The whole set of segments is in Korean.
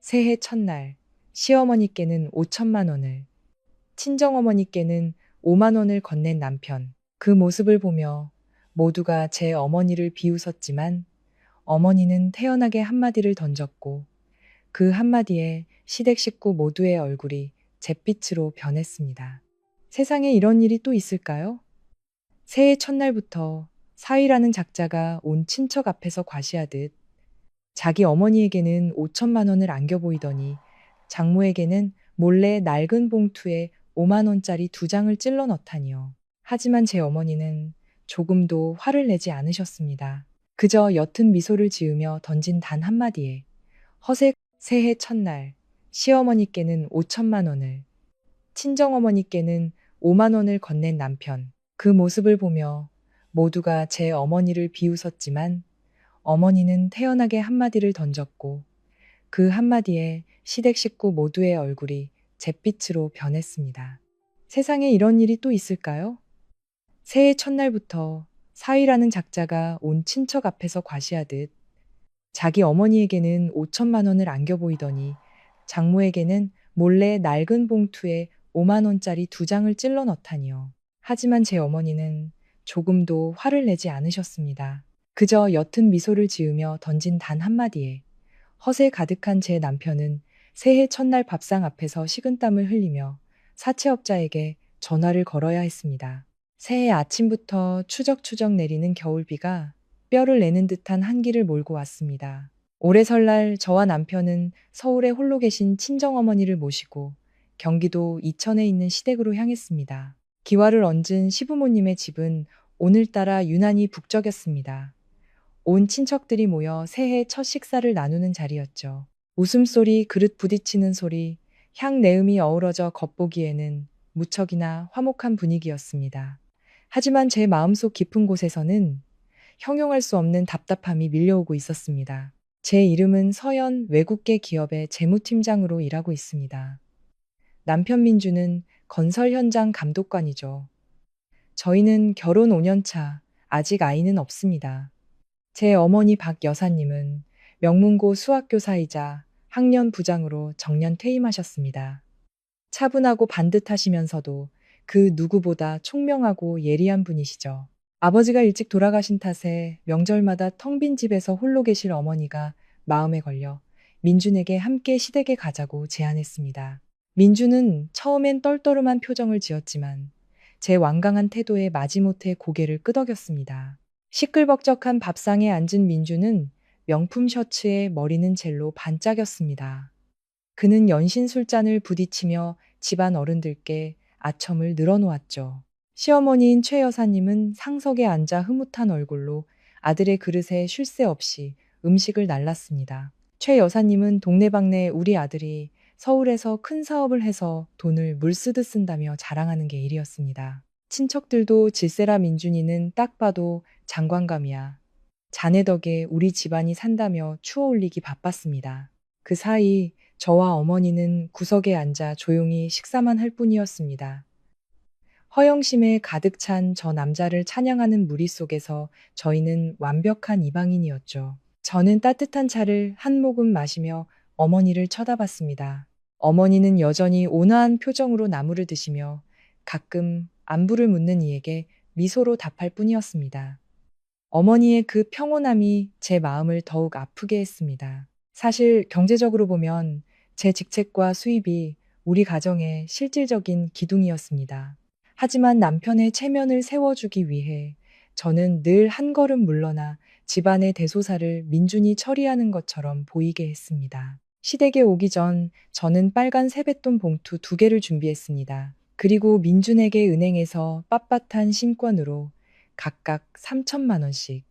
새해 첫날 시어머니께는 5천만 원을, 친정어머니께는 5만 원을 건넨 남편. 그 모습을 보며 모두가 제 어머니를 비웃었지만 어머니는 태연하게 한마디를 던졌고 그 한마디에 시댁 식구 모두의 얼굴이 잿빛으로 변했습니다. 세상에 이런 일이 또 있을까요? 새해 첫날부터 사위라는 작자가 온 친척 앞에서 과시하듯 자기 어머니에게는 5천만 원을 안겨 보이더니 장모에게는 몰래 낡은 봉투에 5만 원짜리 2장을 찔러 넣다니요. 하지만 제 어머니는 조금도 화를 내지 않으셨습니다. 그저 옅은 미소를 지으며 던진 단 한마디에 허세. 새해 첫날 시어머니께는 5천만 원을, 친정어머니께는 5만 원을 건넨 남편. 그 모습을 보며 모두가 제 어머니를 비웃었지만 어머니는 태연하게 한마디를 던졌고 그 한마디에 시댁 식구 모두의 얼굴이 잿빛으로 변했습니다. 세상에 이런 일이 또 있을까요? 새해 첫날부터 사위라는 작자가 온 친척 앞에서 과시하듯 자기 어머니에게는 5천만 원을 안겨 보이더니 장모에게는 몰래 낡은 봉투에 5만 원짜리 2장을 찔러 넣다니요. 하지만 제 어머니는 조금도 화를 내지 않으셨습니다. 그저 옅은 미소를 지으며 던진 단 한마디에 허세 가득한 제 남편은 새해 첫날 밥상 앞에서 식은땀을 흘리며 사채업자에게 전화를 걸어야 했습니다. 새해 아침부터 추적추적 내리는 겨울비가 뼈를 내는 듯한 한기를 몰고 왔습니다. 올해 설날 저와 남편은 서울에 홀로 계신 친정어머니를 모시고 경기도 이천에 있는 시댁으로 향했습니다. 기와를 얹은 시부모님의 집은 오늘따라 유난히 북적였습니다. 온 친척들이 모여 새해 첫 식사를 나누는 자리였죠. 웃음소리, 그릇 부딪히는 소리, 향 내음이 어우러져 겉보기에는 무척이나 화목한 분위기였습니다. 하지만 제 마음속 깊은 곳에서는 형용할 수 없는 답답함이 밀려오고 있었습니다. 제 이름은 서연, 외국계 기업의 재무팀장으로 일하고 있습니다. 남편 민주는 건설 현장 감독관이죠. 저희는 결혼 5년 차, 아직 아이는 없습니다. 제 어머니 박 여사님은 명문고 수학교사이자 학년 부장으로 정년 퇴임하셨습니다. 차분하고 반듯하시면서도 그 누구보다 총명하고 예리한 분이시죠. 아버지가 일찍 돌아가신 탓에 명절마다 텅 빈 집에서 홀로 계실 어머니가 마음에 걸려 민준에게 함께 시댁에 가자고 제안했습니다. 민준은 처음엔 떨떠름한 표정을 지었지만 제 완강한 태도에 마지못해 고개를 끄덕였습니다. 시끌벅적한 밥상에 앉은 민준은 명품 셔츠에 머리는 젤로 반짝였습니다. 그는 연신 술잔을 부딪히며 집안 어른들께 아첨을 늘어놓았죠. 시어머니인 최 여사님은 상석에 앉아 흐뭇한 얼굴로 아들의 그릇에 쉴 새 없이 음식을 날랐습니다. 최 여사님은 동네방네 우리 아들이 서울에서 큰 사업을 해서 돈을 물쓰듯 쓴다며 자랑하는 게 일이었습니다. 친척들도 질세라 민준이는 딱 봐도 장관감이야. 자네 덕에 우리 집안이 산다며 추어 올리기 바빴습니다. 그 사이 저와 어머니는 구석에 앉아 조용히 식사만 할 뿐이었습니다. 허영심에 가득 찬 저 남자를 찬양하는 무리 속에서 저희는 완벽한 이방인이었죠. 저는 따뜻한 차를 한 모금 마시며 어머니를 쳐다봤습니다. 어머니는 여전히 온화한 표정으로 나물을 드시며 가끔 안부를 묻는 이에게 미소로 답할 뿐이었습니다. 어머니의 그 평온함이 제 마음을 더욱 아프게 했습니다. 사실 경제적으로 보면 제 직책과 수입이 우리 가정의 실질적인 기둥이었습니다. 하지만 남편의 체면을 세워주기 위해 저는 늘 한 걸음 물러나 집안의 대소사를 민준이 처리하는 것처럼 보이게 했습니다. 시댁에 오기 전 저는 빨간 세뱃돈 봉투 2개를 준비했습니다. 그리고 민준에게 은행에서 빳빳한 신권으로 각각 3천만 원씩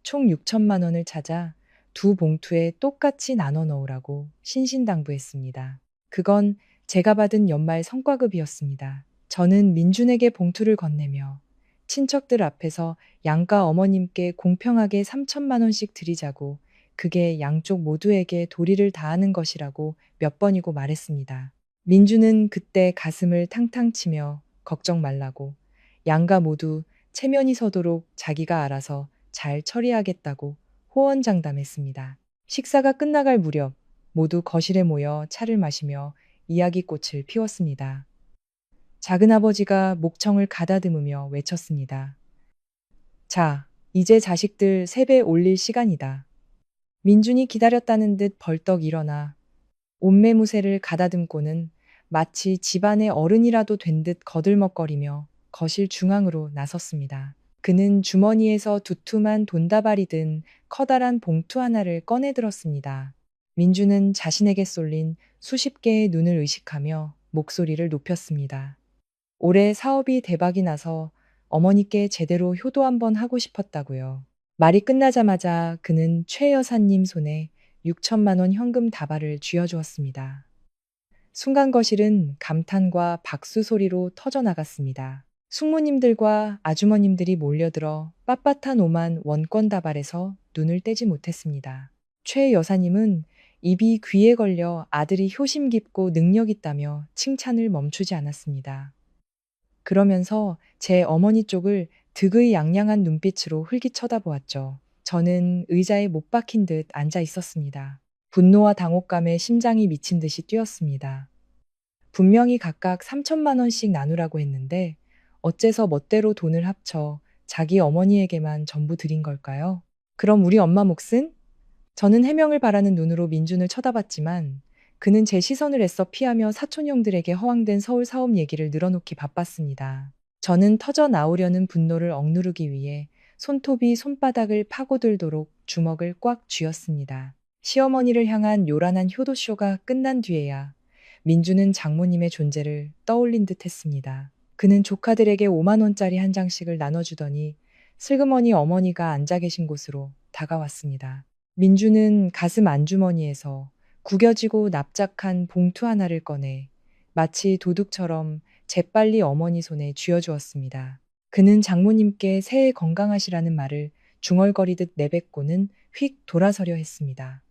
총 6천만 원을 찾아 2봉투에 똑같이 나눠 넣으라고 신신당부했습니다. 그건 제가 받은 연말 성과급이었습니다. 저는 민준에게 봉투를 건네며 친척들 앞에서 양가 어머님께 공평하게 3천만 원씩 드리자고, 그게 양쪽 모두에게 도리를 다하는 것이라고 몇 번이고 말했습니다. 민주는 그때 가슴을 탕탕 치며 걱정 말라고, 양가 모두 체면이 서도록 자기가 알아서 잘 처리하겠다고 호언장담했습니다. 식사가 끝나갈 무렵 모두 거실에 모여 차를 마시며 이야기꽃을 피웠습니다. 작은아버지가 목청을 가다듬으며 외쳤습니다. 자, 이제 자식들 세배 올릴 시간이다. 민준이 기다렸다는 듯 벌떡 일어나 옷매무새를 가다듬고는 마치 집안의 어른이라도 된 듯 거들먹거리며 거실 중앙으로 나섰습니다. 그는 주머니에서 두툼한 돈다발이 든 커다란 봉투 하나를 꺼내 들었습니다. 민주는 자신에게 쏠린 수십 개의 눈을 의식하며 목소리를 높였습니다. 올해 사업이 대박이 나서 어머니께 제대로 효도 한번 하고 싶었다고요. 말이 끝나자마자 그는 최 여사님 손에 6천만 원 현금 다발을 쥐어주었습니다. 순간 거실은 감탄과 박수 소리로 터져나갔습니다. 숙모님들과 아주머님들이 몰려들어 빳빳한 5만 원권 다발에서 눈을 떼지 못했습니다. 최 여사님은 입이 귀에 걸려 아들이 효심 깊고 능력 있다며 칭찬을 멈추지 않았습니다. 그러면서 제 어머니 쪽을 득의 양양한 눈빛으로 흘깃 쳐다보았죠. 저는 의자에 못 박힌 듯 앉아 있었습니다. 분노와 당혹감에 심장이 미친 듯이 뛰었습니다. 분명히 각각 3천만 원씩 나누라고 했는데 어째서 멋대로 돈을 합쳐 자기 어머니에게만 전부 드린 걸까요? 그럼 우리 엄마 몫은? 저는 해명을 바라는 눈으로 민준을 쳐다봤지만 그는 제 시선을 애써 피하며 사촌형들에게 허황된 서울 사업 얘기를 늘어놓기 바빴습니다. 저는 터져 나오려는 분노를 억누르기 위해 손톱이 손바닥을 파고들도록 주먹을 꽉 쥐었습니다. 시어머니를 향한 요란한 효도쇼가 끝난 뒤에야 민주는 장모님의 존재를 떠올린 듯 했습니다. 그는 조카들에게 5만 원짜리 한 장씩을 나눠주더니 슬그머니 어머니가 앉아 계신 곳으로 다가왔습니다. 민주는 가슴 안주머니에서 구겨지고 납작한 봉투 하나를 꺼내 마치 도둑처럼 재빨리 어머니 손에 쥐어주었습니다. 그는 장모님께 새해 건강하시라는 말을 중얼거리듯 내뱉고는 휙 돌아서려 했습니다.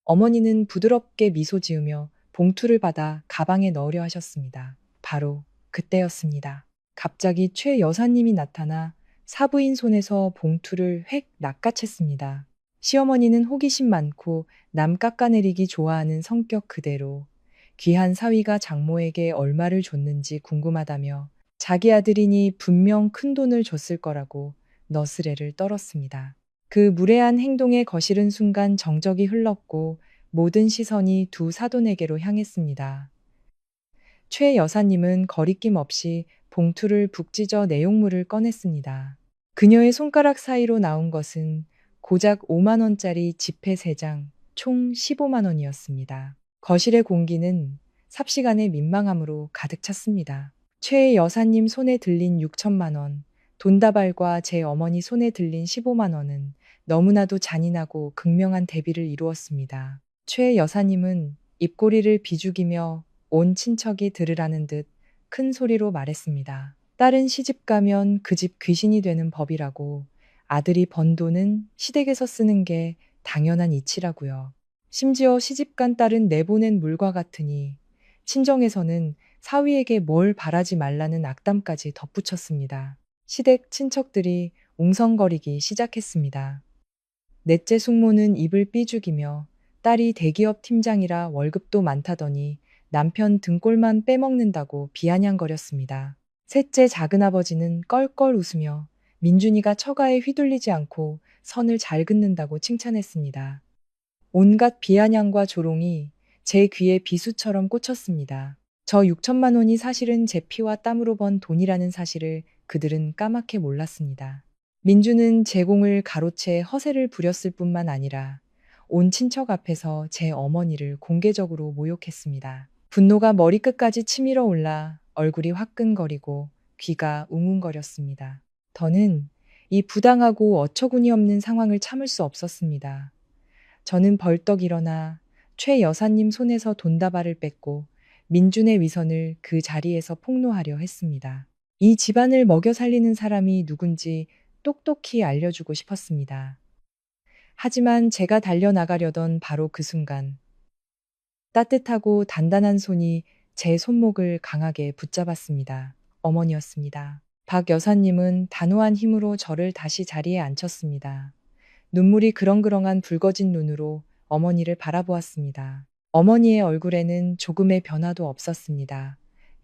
어머니는 부드럽게 미소 지으며 봉투를 받아 가방에 넣으려 하셨습니다. 바로 그때였습니다. 갑자기 최 여사님이 나타나 사부인 손에서 봉투를 획 낚아챘습니다. 시어머니는 호기심 많고 남 깎아내리기 좋아하는 성격 그대로 귀한 사위가 장모에게 얼마를 줬는지 궁금하다며 자기 아들이니 분명 큰 돈을 줬을 거라고 너스레를 떨었습니다. 그 무례한 행동에 거실은 순간 정적이 흘렀고 모든 시선이 두 사돈에게로 향했습니다. 최 여사님은 거리낌 없이 봉투를 북 찢어 내용물을 꺼냈습니다. 그녀의 손가락 사이로 나온 것은 고작 5만 원짜리 지폐 3장, 총 15만 원이었습니다. 거실의 공기는 삽시간에 민망함으로 가득 찼습니다. 최 여사님 손에 들린 6천만 원, 돈다발과 제 어머니 손에 들린 15만 원은 너무나도 잔인하고 극명한 대비를 이루었습니다. 최 여사님은 입꼬리를 비죽이며 온 친척이 들으라는 듯 큰 소리로 말했습니다. 딸은 시집 가면 그 집 귀신이 되는 법이라고, 아들이 번 돈은 시댁에서 쓰는 게 당연한 이치라고요. 심지어 시집간 딸은 내보낸 물과 같으니 친정에서는 사위에게 뭘 바라지 말라는 악담까지 덧붙였습니다. 시댁 친척들이 웅성거리기 시작했습니다. 넷째 숙모는 입을 삐죽이며 딸이 대기업 팀장이라 월급도 많다더니 남편 등골만 빼먹는다고 비아냥거렸습니다. 셋째 작은아버지는 껄껄 웃으며 민준이가 처가에 휘둘리지 않고 선을 잘 긋는다고 칭찬했습니다. 온갖 비아냥과 조롱이 제 귀에 비수처럼 꽂혔습니다. 저 6천만 원이 사실은 제 피와 땀으로 번 돈이라는 사실을 그들은 까맣게 몰랐습니다. 민주는 제공을 가로채 허세를 부렸을 뿐만 아니라 온 친척 앞에서 제 어머니를 공개적으로 모욕했습니다. 분노가 머리끝까지 치밀어 올라 얼굴이 화끈거리고 귀가 웅웅거렸습니다. 더는 이 부당하고 어처구니 없는 상황을 참을 수 없었습니다. 저는 벌떡 일어나 최 여사님 손에서 돈다발을 뺏고 민준의 위선을 그 자리에서 폭로하려 했습니다. 이 집안을 먹여 살리는 사람이 누군지 똑똑히 알려주고 싶었습니다. 하지만 제가 달려나가려던 바로 그 순간 따뜻하고 단단한 손이 제 손목을 강하게 붙잡았습니다. 어머니였습니다. 박 여사님은 단호한 힘으로 저를 다시 자리에 앉혔습니다. 눈물이 그렁그렁한 붉어진 눈으로 어머니를 바라보았습니다. 어머니의 얼굴에는 조금의 변화도 없었습니다.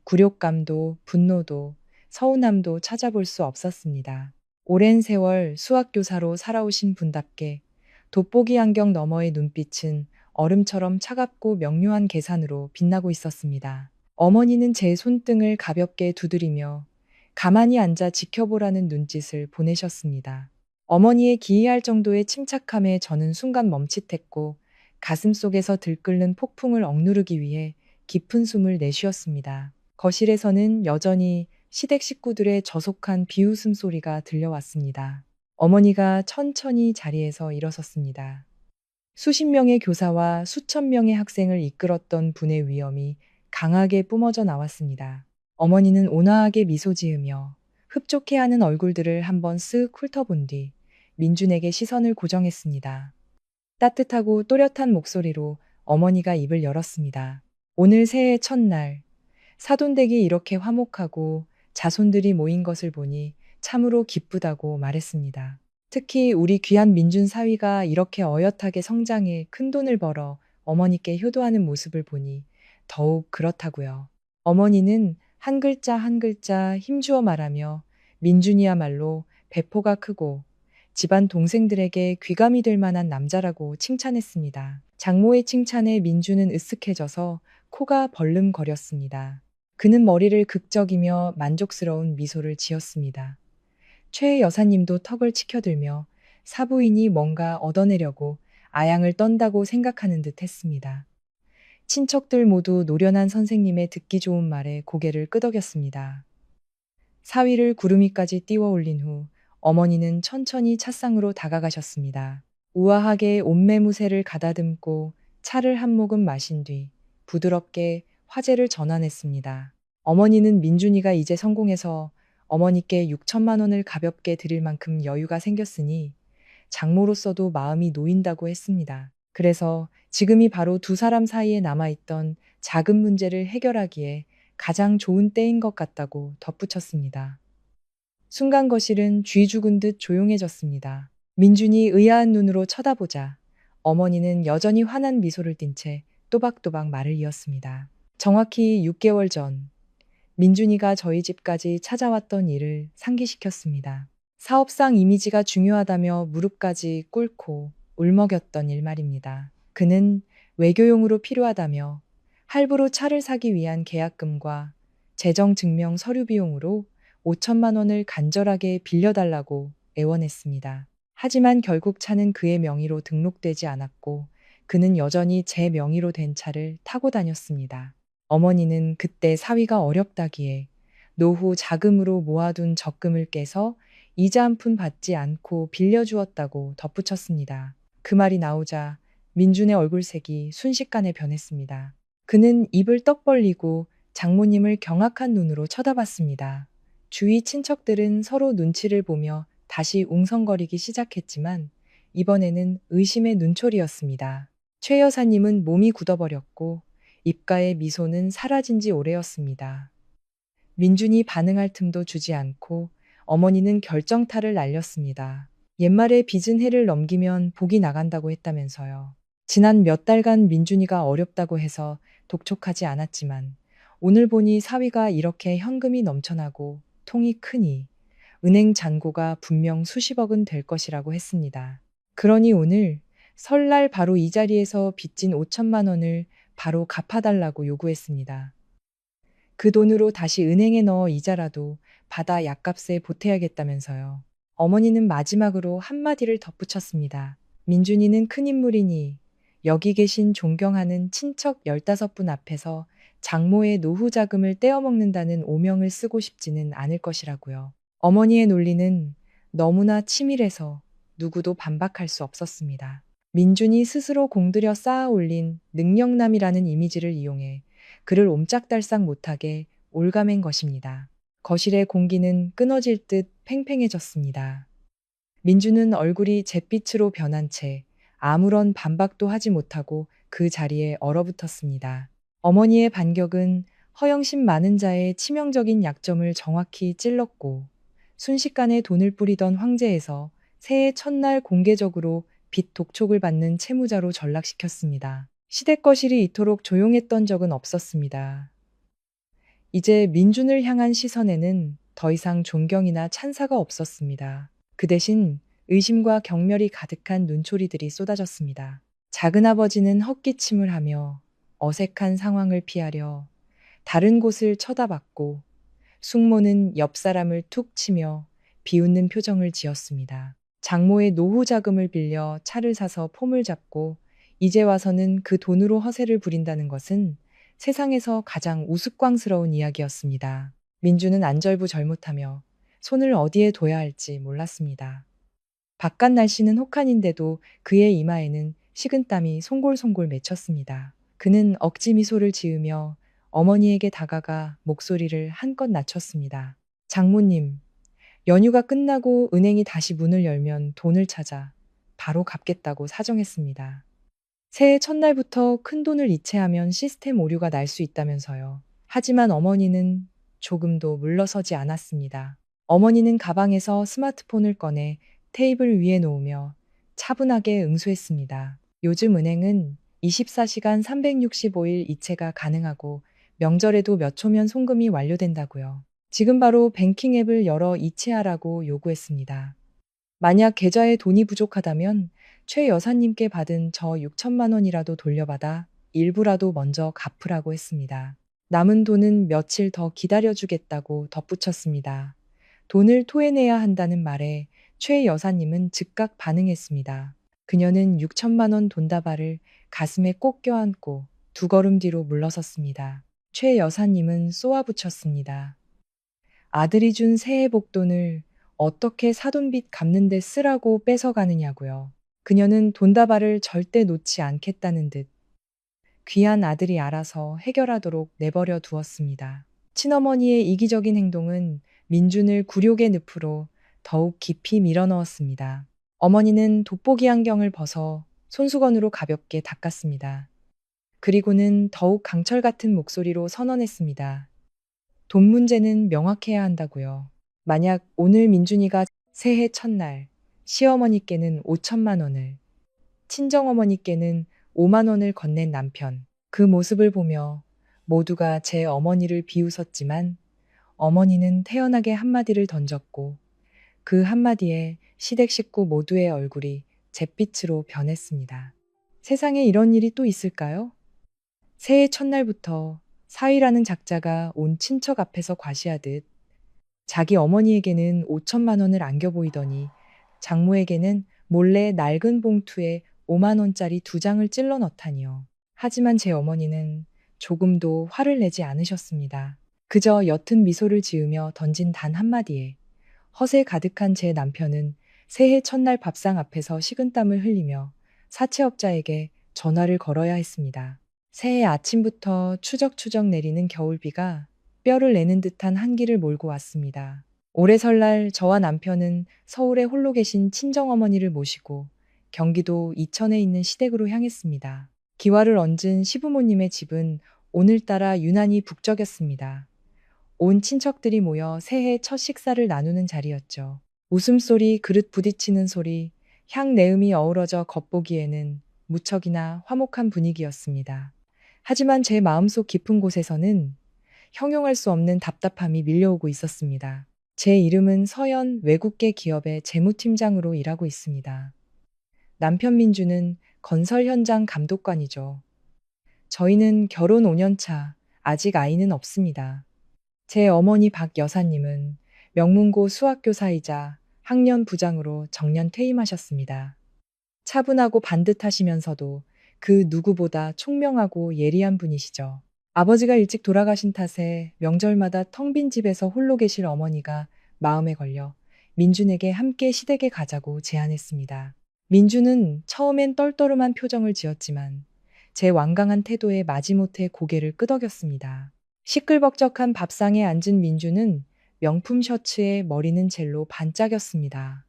굴욕감도 분노도 서운함도 찾아볼 수 없었습니다. 오랜 세월 수학교사로 살아오신 분답게 돋보기 안경 너머의 눈빛은 얼음처럼 차갑고 명료한 계산으로 빛나고 있었습니다. 어머니는 제 손등을 가볍게 두드리며 가만히 앉아 지켜보라는 눈짓을 보내셨습니다. 어머니의 기이할 정도의 침착함에 저는 순간 멈칫했고 가슴속에서 들끓는 폭풍을 억누르기 위해 깊은 숨을 내쉬었습니다. 거실에서는 여전히 시댁 식구들의 저속한 비웃음 소리가 들려왔습니다. 어머니가 천천히 자리에서 일어섰습니다. 수십 명의 교사와 수천 명의 학생을 이끌었던 분의 위엄이 강하게 뿜어져 나왔습니다. 어머니는 온화하게 미소 지으며 흡족해하는 얼굴들을 한번 쓱 훑어본 뒤 민준에게 시선을 고정했습니다. 따뜻하고 또렷한 목소리로 어머니가 입을 열었습니다. 오늘 새해 첫날, 사돈댁이 이렇게 화목하고 자손들이 모인 것을 보니 참으로 기쁘다고 말했습니다. 특히 우리 귀한 민준 사위가 이렇게 어엿하게 성장해 큰돈을 벌어 어머니께 효도하는 모습을 보니 더욱 그렇다고요. 어머니는 한 글자 한 글자 힘주어 말하며 민준이야말로 배포가 크고 집안 동생들에게 귀감이 될 만한 남자라고 칭찬했습니다. 장모의 칭찬에 민준은 으쓱해져서 코가 벌름거렸습니다. 그는 머리를 극적이며 만족스러운 미소를 지었습니다. 최 여사님도 턱을 치켜들며 사부인이 뭔가 얻어내려고 아양을 떤다고 생각하는 듯 했습니다. 친척들 모두 노련한 선생님의 듣기 좋은 말에 고개를 끄덕였습니다. 사위를 구름이까지 띄워 올린 후 어머니는 천천히 찻상으로 다가가셨습니다. 우아하게 옷매무새를 가다듬고 차를 한 모금 마신 뒤 부드럽게 화제를 전환했습니다. 어머니는 민준이가 이제 성공해서 어머니께 6천만 원을 가볍게 드릴 만큼 여유가 생겼으니 장모로서도 마음이 놓인다고 했습니다. 그래서 지금이 바로 두 사람 사이에 남아있던 작은 문제를 해결하기에 가장 좋은 때인 것 같다고 덧붙였습니다. 순간 거실은 쥐 죽은 듯 조용해졌습니다. 민준이 의아한 눈으로 쳐다보자 어머니는 여전히 환한 미소를 띤 채 또박또박 말을 이었습니다. 정확히 6개월 전 민준이가 저희 집까지 찾아왔던 일을 상기시켰습니다. 사업상 이미지가 중요하다며 무릎까지 꿇고 울먹였던 일 말입니다. 그는 외교용으로 필요하다며 할부로 차를 사기 위한 계약금과 재정증명 서류 비용으로 5천만 원을 간절하게 빌려달라고 애원했습니다. 하지만 결국 차는 그의 명의로 등록되지 않았고 그는 여전히 제 명의로 된 차를 타고 다녔습니다. 어머니는 그때 사위가 어렵다기에 노후 자금으로 모아둔 적금을 깨서 이자 한 푼 받지 않고 빌려주었다고 덧붙였습니다. 그 말이 나오자 민준의 얼굴색이 순식간에 변했습니다. 그는 입을 떡 벌리고 장모님을 경악한 눈으로 쳐다봤습니다. 주위 친척들은 서로 눈치를 보며 다시 웅성거리기 시작했지만 이번에는 의심의 눈초리였습니다. 최 여사님은 몸이 굳어버렸고 입가의 미소는 사라진 지 오래였습니다. 민준이 반응할 틈도 주지 않고 어머니는 결정타를 날렸습니다. 옛말에 빚은 해를 넘기면 복이 나간다고 했다면서요. 지난 몇 달간 민준이가 어렵다고 해서 독촉하지 않았지만 오늘 보니 사위가 이렇게 현금이 넘쳐나고 통이 크니 은행 잔고가 분명 수십억은 될 것이라고 했습니다. 그러니 오늘 설날 바로 이 자리에서 빚진 5천만 원을 바로 갚아달라고 요구했습니다. 그 돈으로 다시 은행에 넣어 이자라도 받아 약값에 보태야겠다면서요. 어머니는 마지막으로 한마디를 덧붙였습니다. 민준이는 큰 인물이니 여기 계신 존경하는 친척 15분 앞에서 장모의 노후 자금을 떼어먹는다는 오명을 쓰고 싶지는 않을 것이라고요. 어머니의 논리는 너무나 치밀해서 누구도 반박할 수 없었습니다. 민준이 스스로 공들여 쌓아 올린 능력남이라는 이미지를 이용해 그를 옴짝달싹 못하게 올가맨 것입니다. 거실의 공기는 끊어질 듯 팽팽해졌습니다. 민준은 얼굴이 잿빛으로 변한 채 아무런 반박도 하지 못하고 그 자리에 얼어붙었습니다. 어머니의 반격은 허영심 많은 자의 치명적인 약점을 정확히 찔렀고 순식간에 돈을 뿌리던 황제에서 새해 첫날 공개적으로 빚 독촉을 받는 채무자로 전락시켰습니다. 시댁 거실이 이토록 조용했던 적은 없었습니다. 이제 민준을 향한 시선에는 더 이상 존경이나 찬사가 없었습니다. 그 대신 의심과 경멸이 가득한 눈초리들이 쏟아졌습니다. 작은아버지는 헛기침을 하며 어색한 상황을 피하려 다른 곳을 쳐다봤고, 숙모는 옆 사람을 툭 치며 비웃는 표정을 지었습니다. 장모의 노후 자금을 빌려 차를 사서 폼을 잡고 이제 와서는 그 돈으로 허세를 부린다는 것은 세상에서 가장 우스꽝스러운 이야기였습니다. 민주는 안절부 절못하며 손을 어디에 둬야 할지 몰랐습니다. 바깥 날씨는 혹한인데도 그의 이마에는 식은땀이 송골송골 맺혔습니다. 그는 억지 미소를 지으며 어머니에게 다가가 목소리를 한껏 낮췄습니다. 장모님, 연휴가 끝나고 은행이 다시 문을 열면 돈을 찾아 바로 갚겠다고 사정했습니다. 새해 첫날부터 큰돈을 이체하면 시스템 오류가 날 수 있다면서요. 하지만 어머니는 조금도 물러서지 않았습니다. 어머니는 가방에서 스마트폰을 꺼내 테이블 위에 놓으며 차분하게 응수했습니다. 요즘 은행은 24시간 365일 이체가 가능하고 명절에도 몇 초면 송금이 완료된다고요. 지금 바로 뱅킹 앱을 열어 이체하라고 요구했습니다. 만약 계좌에 돈이 부족하다면 최 여사님께 받은 저 6천만 원이라도 돌려받아 일부라도 먼저 갚으라고 했습니다. 남은 돈은 며칠 더 기다려주겠다고 덧붙였습니다. 돈을 토해내야 한다는 말에 최 여사님은 즉각 반응했습니다. 그녀는 6천만 원 돈다발을 가슴에 꼭 껴안고 두 걸음 뒤로 물러섰습니다. 최 여사님은 쏘아붙였습니다. 아들이 준 새해 복돈을 어떻게 사돈빚 갚는 데 쓰라고 뺏어가느냐고요. 그녀는 돈다발을 절대 놓지 않겠다는 듯 귀한 아들이 알아서 해결하도록 내버려 두었습니다. 친어머니의 이기적인 행동은 민준을 굴욕의 늪으로 더욱 깊이 밀어넣었습니다. 어머니는 돋보기 안경을 벗어 손수건으로 가볍게 닦았습니다. 그리고는 더욱 강철 같은 목소리로 선언했습니다. 돈 문제는 명확해야 한다고요. 만약 오늘 민준이가 새해 첫날 시어머니께는 5천만 원을, 친정어머니께는 5만 원을 건넨 남편, 그 모습을 보며 모두가 제 어머니를 비웃었지만 어머니는 태연하게 한마디를 던졌고 그 한마디에 시댁 식구 모두의 얼굴이 잿빛으로 변했습니다. 세상에 이런 일이 또 있을까요? 새해 첫날부터 사위라는 작자가 온 친척 앞에서 과시하듯 자기 어머니에게는 5천만 원을 안겨 보이더니 장모에게는 몰래 낡은 봉투에 5만 원짜리 2장을 찔러 넣다니요. 하지만 제 어머니는 조금도 화를 내지 않으셨습니다. 그저 옅은 미소를 지으며 던진 단 한마디에 허세 가득한 제 남편은 새해 첫날 밥상 앞에서 식은땀을 흘리며 사채업자에게 전화를 걸어야 했습니다. 새해 아침부터 추적추적 내리는 겨울비가 뼈를 내는 듯한 한기를 몰고 왔습니다. 올해 설날 저와 남편은 서울에 홀로 계신 친정어머니를 모시고 경기도 이천에 있는 시댁으로 향했습니다. 기와를 얹은 시부모님의 집은 오늘따라 유난히 북적였습니다. 온 친척들이 모여 새해 첫 식사를 나누는 자리였죠. 웃음소리, 그릇 부딪히는 소리, 향 내음이 어우러져 겉보기에는 무척이나 화목한 분위기였습니다. 하지만 제 마음속 깊은 곳에서는 형용할 수 없는 답답함이 밀려오고 있었습니다. 제 이름은 서연, 외국계 기업의 재무팀장으로 일하고 있습니다. 남편 민주는 건설 현장 감독관이죠. 저희는 결혼 5년 차, 아직 아이는 없습니다. 제 어머니 박 여사님은 명문고 수학교사이자 학년 부장으로 정년 퇴임하셨습니다. 차분하고 반듯하시면서도 그 누구보다 총명하고 예리한 분이시죠. 아버지가 일찍 돌아가신 탓에 명절마다 텅 빈 집에서 홀로 계실 어머니가 마음에 걸려 민준에게 함께 시댁에 가자고 제안했습니다. 민준은 처음엔 떨떠름한 표정을 지었지만 제 완강한 태도에 마지못해 고개를 끄덕였습니다. 시끌벅적한 밥상에 앉은 민준은 명품 셔츠에 머리는 젤로 반짝였습니다.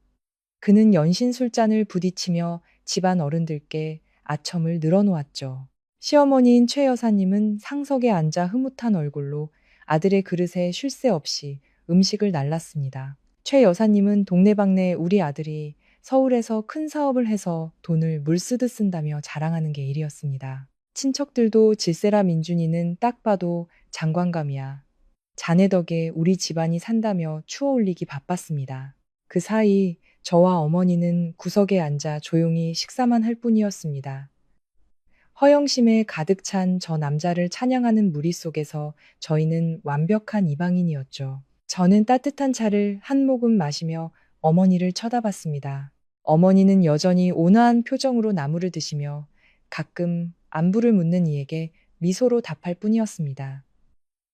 그는 연신 술잔을 부딪히며 집안 어른들께 아첨을 늘어놓았죠. 시어머니인 최 여사님은 상석에 앉아 흐뭇한 얼굴로 아들의 그릇에 쉴 새 없이 음식을 날랐습니다. 최 여사님은 동네방네 우리 아들이 서울에서 큰 사업을 해서 돈을 물 쓰듯 쓴다며 자랑하는 게 일이었습니다. 친척들도 질세라 민준이는 딱 봐도 장관감이야. 자네 덕에 우리 집안이 산다며 추어 올리기 바빴습니다. 그 사이 저와 어머니는 구석에 앉아 조용히 식사만 할 뿐이었습니다. 허영심에 가득 찬 저 남자를 찬양하는 무리 속에서 저희는 완벽한 이방인이었죠. 저는 따뜻한 차를 한 모금 마시며 어머니를 쳐다봤습니다. 어머니는 여전히 온화한 표정으로 나물을 드시며 가끔 안부를 묻는 이에게 미소로 답할 뿐이었습니다.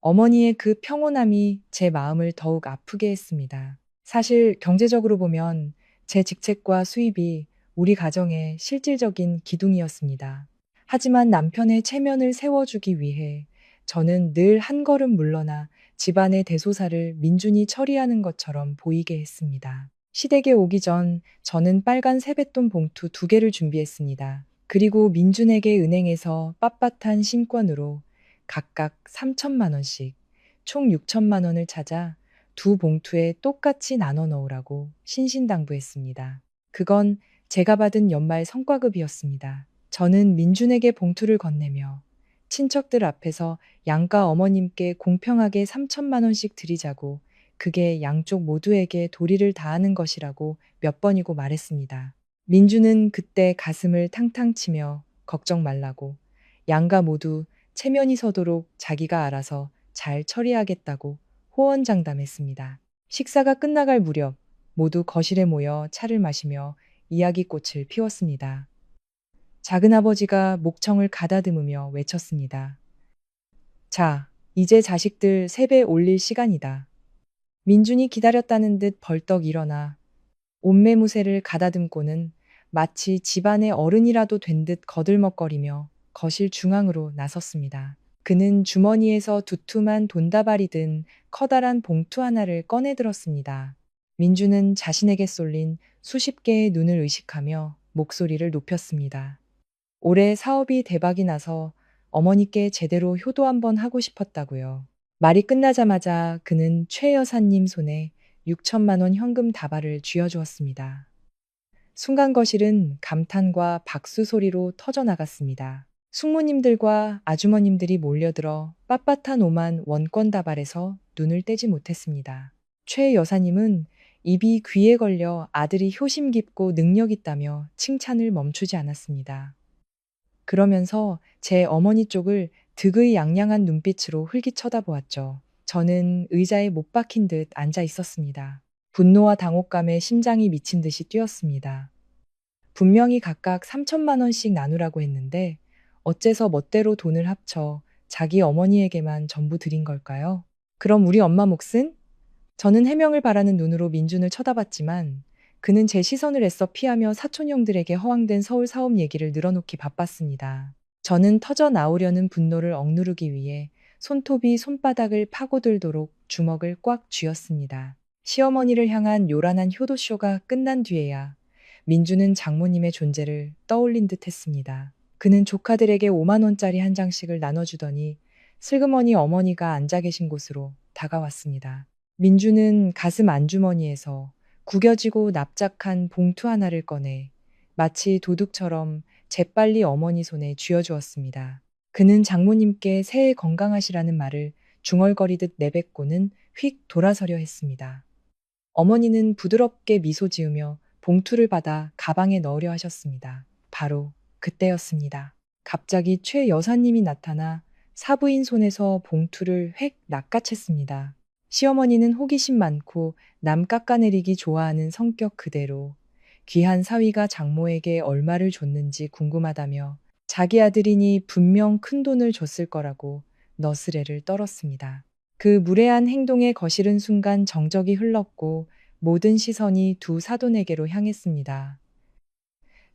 어머니의 그 평온함이 제 마음을 더욱 아프게 했습니다. 사실 경제적으로 보면 제 직책과 수입이 우리 가정의 실질적인 기둥이었습니다. 하지만 남편의 체면을 세워주기 위해 저는 늘 한 걸음 물러나 집안의 대소사를 민준이 처리하는 것처럼 보이게 했습니다. 시댁에 오기 전 저는 빨간 세뱃돈 봉투 2개를 준비했습니다. 그리고 민준에게 은행에서 빳빳한 신권으로 각각 3천만 원씩 총 6천만 원을 찾아 2봉투에 똑같이 나눠 넣으라고 신신당부했습니다. 그건 제가 받은 연말 성과급이었습니다. 저는 민준에게 봉투를 건네며 친척들 앞에서 양가 어머님께 공평하게 3천만 원씩 드리자고, 그게 양쪽 모두에게 도리를 다하는 것이라고 몇 번이고 말했습니다. 민준은 그때 가슴을 탕탕 치며 걱정 말라고, 양가 모두 체면이 서도록 자기가 알아서 잘 처리하겠다고 호언장담했습니다. 식사가 끝나갈 무렵 모두 거실에 모여 차를 마시며 이야기꽃을 피웠습니다. 작은아버지가 목청을 가다듬으며 외쳤습니다. 자, 이제 자식들 세배 올릴 시간이다. 민준이 기다렸다는 듯 벌떡 일어나 옷매무새를 가다듬고는 마치 집안의 어른이라도 된 듯 거들먹거리며 거실 중앙으로 나섰습니다. 그는 주머니에서 두툼한 돈다발이 든 커다란 봉투 하나를 꺼내 들었습니다. 민준은 자신에게 쏠린 수십 개의 눈을 의식하며 목소리를 높였습니다. 올해 사업이 대박이 나서 어머니께 제대로 효도 한번 하고 싶었다고요. 말이 끝나자마자 그는 최 여사님 손에 6천만 원 현금 다발을 쥐어주었습니다. 순간 거실은 감탄과 박수 소리로 터져나갔습니다. 숙모님들과 아주머님들이 몰려들어 빳빳한 5만 원권 다발에서 눈을 떼지 못했습니다. 최 여사님은 입이 귀에 걸려 아들이 효심 깊고 능력 있다며 칭찬을 멈추지 않았습니다. 그러면서 제 어머니 쪽을 득의 양양한 눈빛으로 흘기 쳐다보았죠. 저는 의자에 못 박힌 듯 앉아 있었습니다. 분노와 당혹감에 심장이 미친 듯이 뛰었습니다. 분명히 각각 3천만 원씩 나누라고 했는데 어째서 멋대로 돈을 합쳐 자기 어머니에게만 전부 드린 걸까요? 그럼 우리 엄마 몫은? 저는 해명을 바라는 눈으로 민준을 쳐다봤지만 그는 제 시선을 애써 피하며 사촌형들에게 허황된 서울 사업 얘기를 늘어놓기 바빴습니다. 저는 터져 나오려는 분노를 억누르기 위해 손톱이 손바닥을 파고들도록 주먹을 꽉 쥐었습니다. 시어머니를 향한 요란한 효도쇼가 끝난 뒤에야 민주는 장모님의 존재를 떠올린 듯 했습니다. 그는 조카들에게 5만 원짜리 한 장씩을 나눠주더니 슬그머니 어머니가 앉아 계신 곳으로 다가왔습니다. 민주는 가슴 안주머니에서 구겨지고 납작한 봉투 하나를 꺼내 마치 도둑처럼 재빨리 어머니 손에 쥐어주었습니다. 그는 장모님께 새해 건강하시라는 말을 중얼거리듯 내뱉고는 휙 돌아서려 했습니다. 어머니는 부드럽게 미소 지으며 봉투를 받아 가방에 넣으려 하셨습니다. 바로 그때였습니다. 갑자기 최 여사님이 나타나 사부인 손에서 봉투를 획 낚아챘습니다. 시어머니는 호기심 많고 남 깎아내리기 좋아하는 성격 그대로 귀한 사위가 장모에게 얼마를 줬는지 궁금하다며 자기 아들이니 분명 큰 돈을 줬을 거라고 너스레를 떨었습니다. 그 무례한 행동에 거실은 순간 정적이 흘렀고 모든 시선이 두 사돈에게로 향했습니다.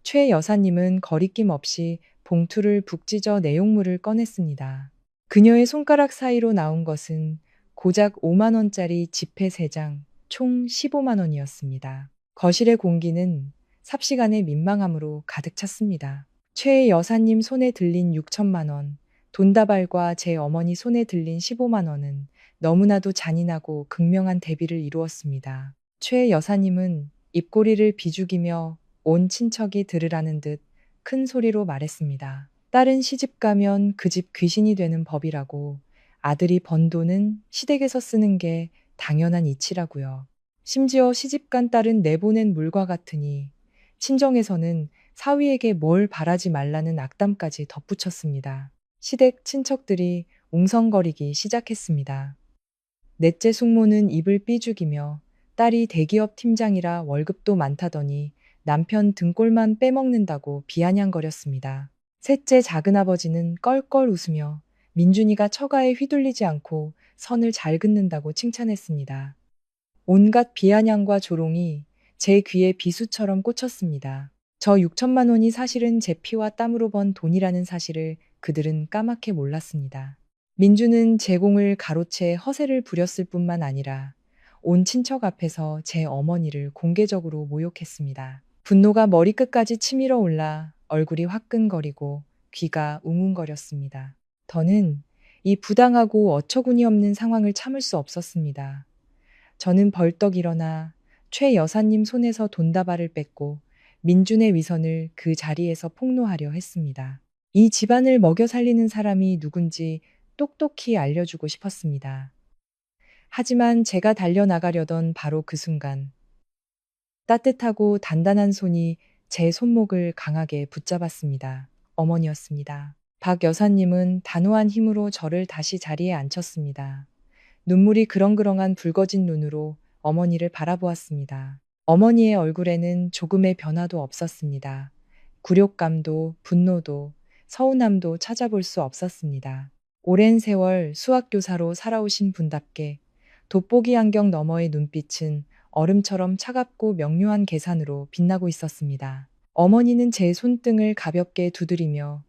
최 여사님은 거리낌 없이 봉투를 북찢어 내용물을 꺼냈습니다. 그녀의 손가락 사이로 나온 것은 고작 5만 원짜리 지폐 3장, 총 15만 원이었습니다. 거실의 공기는 삽시간에 민망함으로 가득 찼습니다. 최 여사님 손에 들린 6천만 원, 돈다발과 제 어머니 손에 들린 15만 원은 너무나도 잔인하고 극명한 대비를 이루었습니다. 최 여사님은 입꼬리를 비죽이며 온 친척이 들으라는 듯 큰 소리로 말했습니다. 딸은 시집 가면 그 집 귀신이 되는 법이라고, 아들이 번 돈은 시댁에서 쓰는 게 당연한 이치라고요. 심지어 시집간 딸은 내보낸 물과 같으니 친정에서는 사위에게 뭘 바라지 말라는 악담까지 덧붙였습니다. 시댁 친척들이 웅성거리기 시작했습니다. 넷째 숙모는 입을 삐죽이며 딸이 대기업 팀장이라 월급도 많다더니 남편 등골만 빼먹는다고 비아냥거렸습니다. 셋째 작은아버지는 껄껄 웃으며 민준이가 처가에 휘둘리지 않고 선을 잘 긋는다고 칭찬했습니다. 온갖 비아냥과 조롱이 제 귀에 비수처럼 꽂혔습니다. 저 6천만 원이 사실은 제 피와 땀으로 번 돈이라는 사실을 그들은 까맣게 몰랐습니다. 민주는 제공을 가로채 허세를 부렸을 뿐만 아니라 온 친척 앞에서 제 어머니를 공개적으로 모욕했습니다. 분노가 머리끝까지 치밀어 올라 얼굴이 화끈거리고 귀가 웅웅거렸습니다. 더는 이 부당하고 어처구니 없는 상황을 참을 수 없었습니다. 저는 벌떡 일어나 최 여사님 손에서 돈다발을 뺏고 민준의 위선을 그 자리에서 폭로하려 했습니다. 이 집안을 먹여 살리는 사람이 누군지 똑똑히 알려주고 싶었습니다. 하지만 제가 달려나가려던 바로 그 순간 따뜻하고 단단한 손이 제 손목을 강하게 붙잡았습니다. 어머니였습니다. 박 여사님은 단호한 힘으로 저를 다시 자리에 앉혔습니다. 눈물이 그렁그렁한 붉어진 눈으로 어머니를 바라보았습니다. 어머니의 얼굴에는 조금의 변화도 없었습니다. 굴욕감도 분노도 서운함도 찾아볼 수 없었습니다. 오랜 세월 수학교사로 살아오신 분답게 돋보기 안경 너머의 눈빛은 얼음처럼 차갑고 명료한 계산으로 빛나고 있었습니다. 어머니는 제 손등을 가볍게 두드리며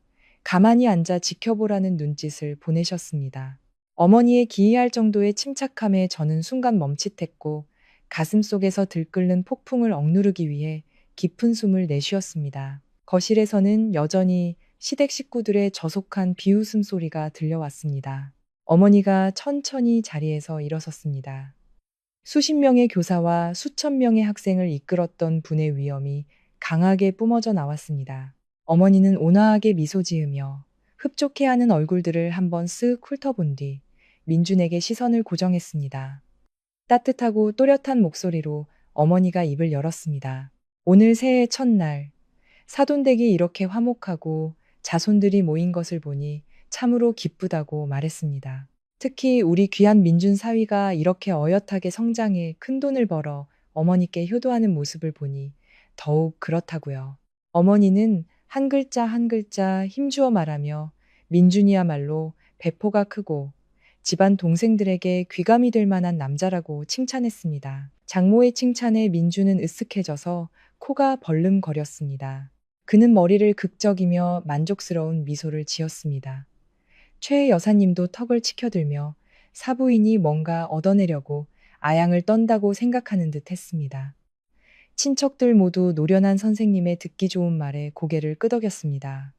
가만히 앉아 지켜보라는 눈짓을 보내셨습니다. 어머니의 기이할 정도의 침착함에 저는 순간 멈칫했고 가슴속에서 들끓는 폭풍을 억누르기 위해 깊은 숨을 내쉬었습니다. 거실에서는 여전히 시댁 식구들의 저속한 비웃음 소리가 들려왔습니다. 어머니가 천천히 자리에서 일어섰습니다. 수십 명의 교사와 수천 명의 학생을 이끌었던 분의 위엄이 강하게 뿜어져 나왔습니다. 어머니는 온화하게 미소 지으며 흡족해하는 얼굴들을 한번 쓱 훑어본 뒤 민준에게 시선을 고정했습니다. 따뜻하고 또렷한 목소리로 어머니가 입을 열었습니다. 오늘 새해 첫날, 사돈댁이 이렇게 화목하고 자손들이 모인 것을 보니 참으로 기쁘다고 말했습니다. 특히 우리 귀한 민준 사위가 이렇게 어엿하게 성장해 큰돈을 벌어 어머니께 효도하는 모습을 보니 더욱 그렇다고요. 어머니는 한 글자 한 글자 힘주어 말하며 민준이야말로 배포가 크고 집안 동생들에게 귀감이 될 만한 남자라고 칭찬했습니다. 장모의 칭찬에 민준은 으쓱해져서 코가 벌름거렸습니다. 그는 머리를 극적이며 만족스러운 미소를 지었습니다. 최 여사님도 턱을 치켜들며 사부인이 뭔가 얻어내려고 아양을 떤다고 생각하는 듯 했습니다. 친척들 모두 노련한 선생님의 듣기 좋은 말에 고개를 끄덕였습니다.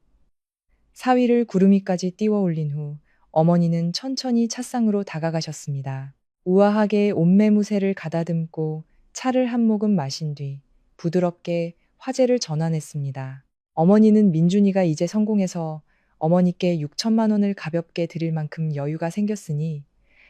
사위를 구름이까지 띄워 올린 후 어머니는 천천히 찻상으로 다가가셨습니다. 우아하게 옷매무새를 가다듬고 차를 한 모금 마신 뒤 부드럽게 화제를 전환했습니다. 어머니는 민준이가 이제 성공해서 어머니께 6천만 원을 가볍게 드릴 만큼 여유가 생겼으니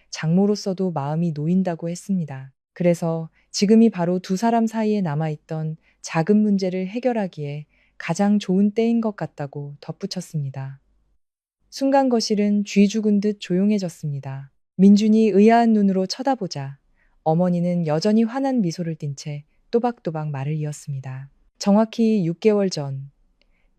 장모로서도 마음이 놓인다고 했습니다. 그래서 지금이 바로 두 사람 사이에 남아있던 작은 문제를 해결하기에 가장 좋은 때인 것 같다고 덧붙였습니다. 순간 거실은 쥐 죽은 듯 조용해졌습니다. 민준이 의아한 눈으로 쳐다보자 어머니는 여전히 환한 미소를 띤 채 또박또박 말을 이었습니다. 정확히 6개월 전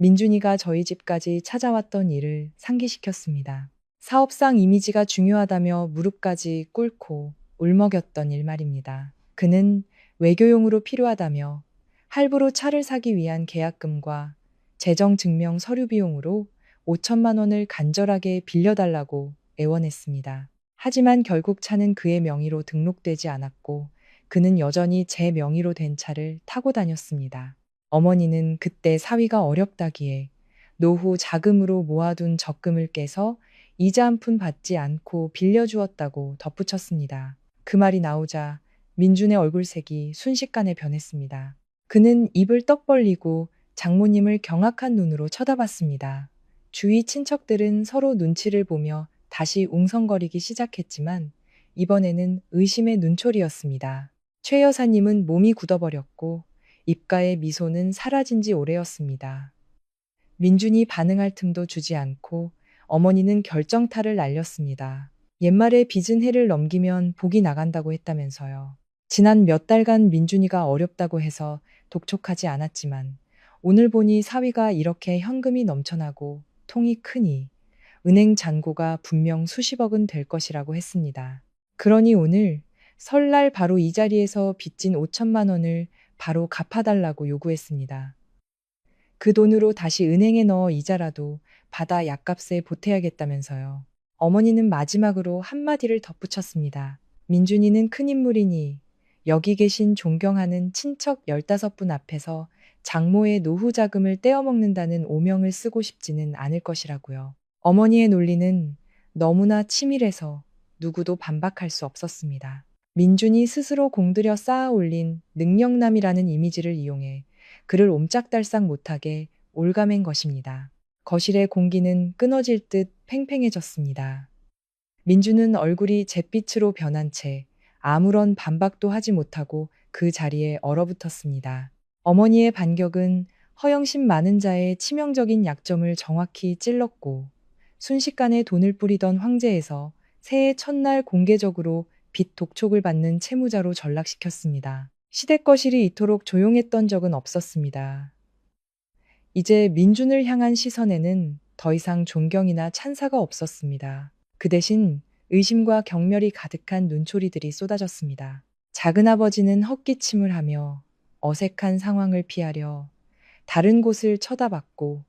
민준이가 저희 집까지 찾아왔던 일을 상기시켰습니다. 사업상 이미지가 중요하다며 무릎까지 꿇고 울먹였던 일 말입니다. 그는 외교용으로 필요하다며 할부로 차를 사기 위한 계약금과 재정증명 서류 비용으로 5천만 원을 간절하게 빌려달라고 애원했습니다. 하지만 결국 차는 그의 명의로 등록되지 않았고 그는 여전히 제 명의로 된 차를 타고 다녔습니다. 어머니는 그때 사위가 어렵다기에 노후 자금으로 모아둔 적금을 깨서 이자 한 푼 받지 않고 빌려주었다고 덧붙였습니다. 그 말이 나오자 민준의 얼굴색이 순식간에 변했습니다. 그는 입을 떡 벌리고 장모님을 경악한 눈으로 쳐다봤습니다. 주위 친척들은 서로 눈치를 보며 다시 웅성거리기 시작했지만 이번에는 의심의 눈초리였습니다. 최 여사님은 몸이 굳어버렸고 입가의 미소는 사라진 지 오래였습니다. 민준이 반응할 틈도 주지 않고 어머니는 결정타를 날렸습니다. 옛말에 빚은 해를 넘기면 복이 나간다고 했다면서요. 지난 몇 달간 민준이가 어렵다고 해서 독촉하지 않았지만 오늘 보니 사위가 이렇게 현금이 넘쳐나고 통이 크니 은행 잔고가 분명 수십억은 될 것이라고 했습니다. 그러니 오늘 설날 바로 이 자리에서 빚진 5천만 원을 바로 갚아달라고 요구했습니다. 그 돈으로 다시 은행에 넣어 이자라도 받아 약값에 보태야겠다면서요. 어머니는 마지막으로 한마디를 덧붙였습니다. 민준이는 큰 인물이니 여기 계신 존경하는 친척 15분 앞에서 장모의 노후 자금을 떼어먹는다는 오명을 쓰고 싶지는 않을 것이라고요. 어머니의 논리는 너무나 치밀해서 누구도 반박할 수 없었습니다. 민준이 스스로 공들여 쌓아 올린 능력남이라는 이미지를 이용해 그를 옴짝달싹 못하게 올가맨 것입니다. 거실의 공기는 끊어질 듯 팽팽해졌습니다. 민주는 얼굴이 잿빛으로 변한 채 아무런 반박도 하지 못하고 그 자리에 얼어붙었습니다. 어머니의 반격은 허영심 많은 자의 치명적인 약점을 정확히 찔렀고 순식간에 돈을 뿌리던 황제에서 새해 첫날 공개적으로 빚 독촉을 받는 채무자로 전락시켰습니다. 시댁거실이 이토록 조용했던 적은 없었습니다. 이제 민준을 향한 시선에는 더 이상 존경이나 찬사가 없었습니다. 그 대신 의심과 경멸이 가득한 눈초리들이 쏟아졌습니다. 작은아버지는 헛기침을 하며 어색한 상황을 피하려 다른 곳을 쳐다봤고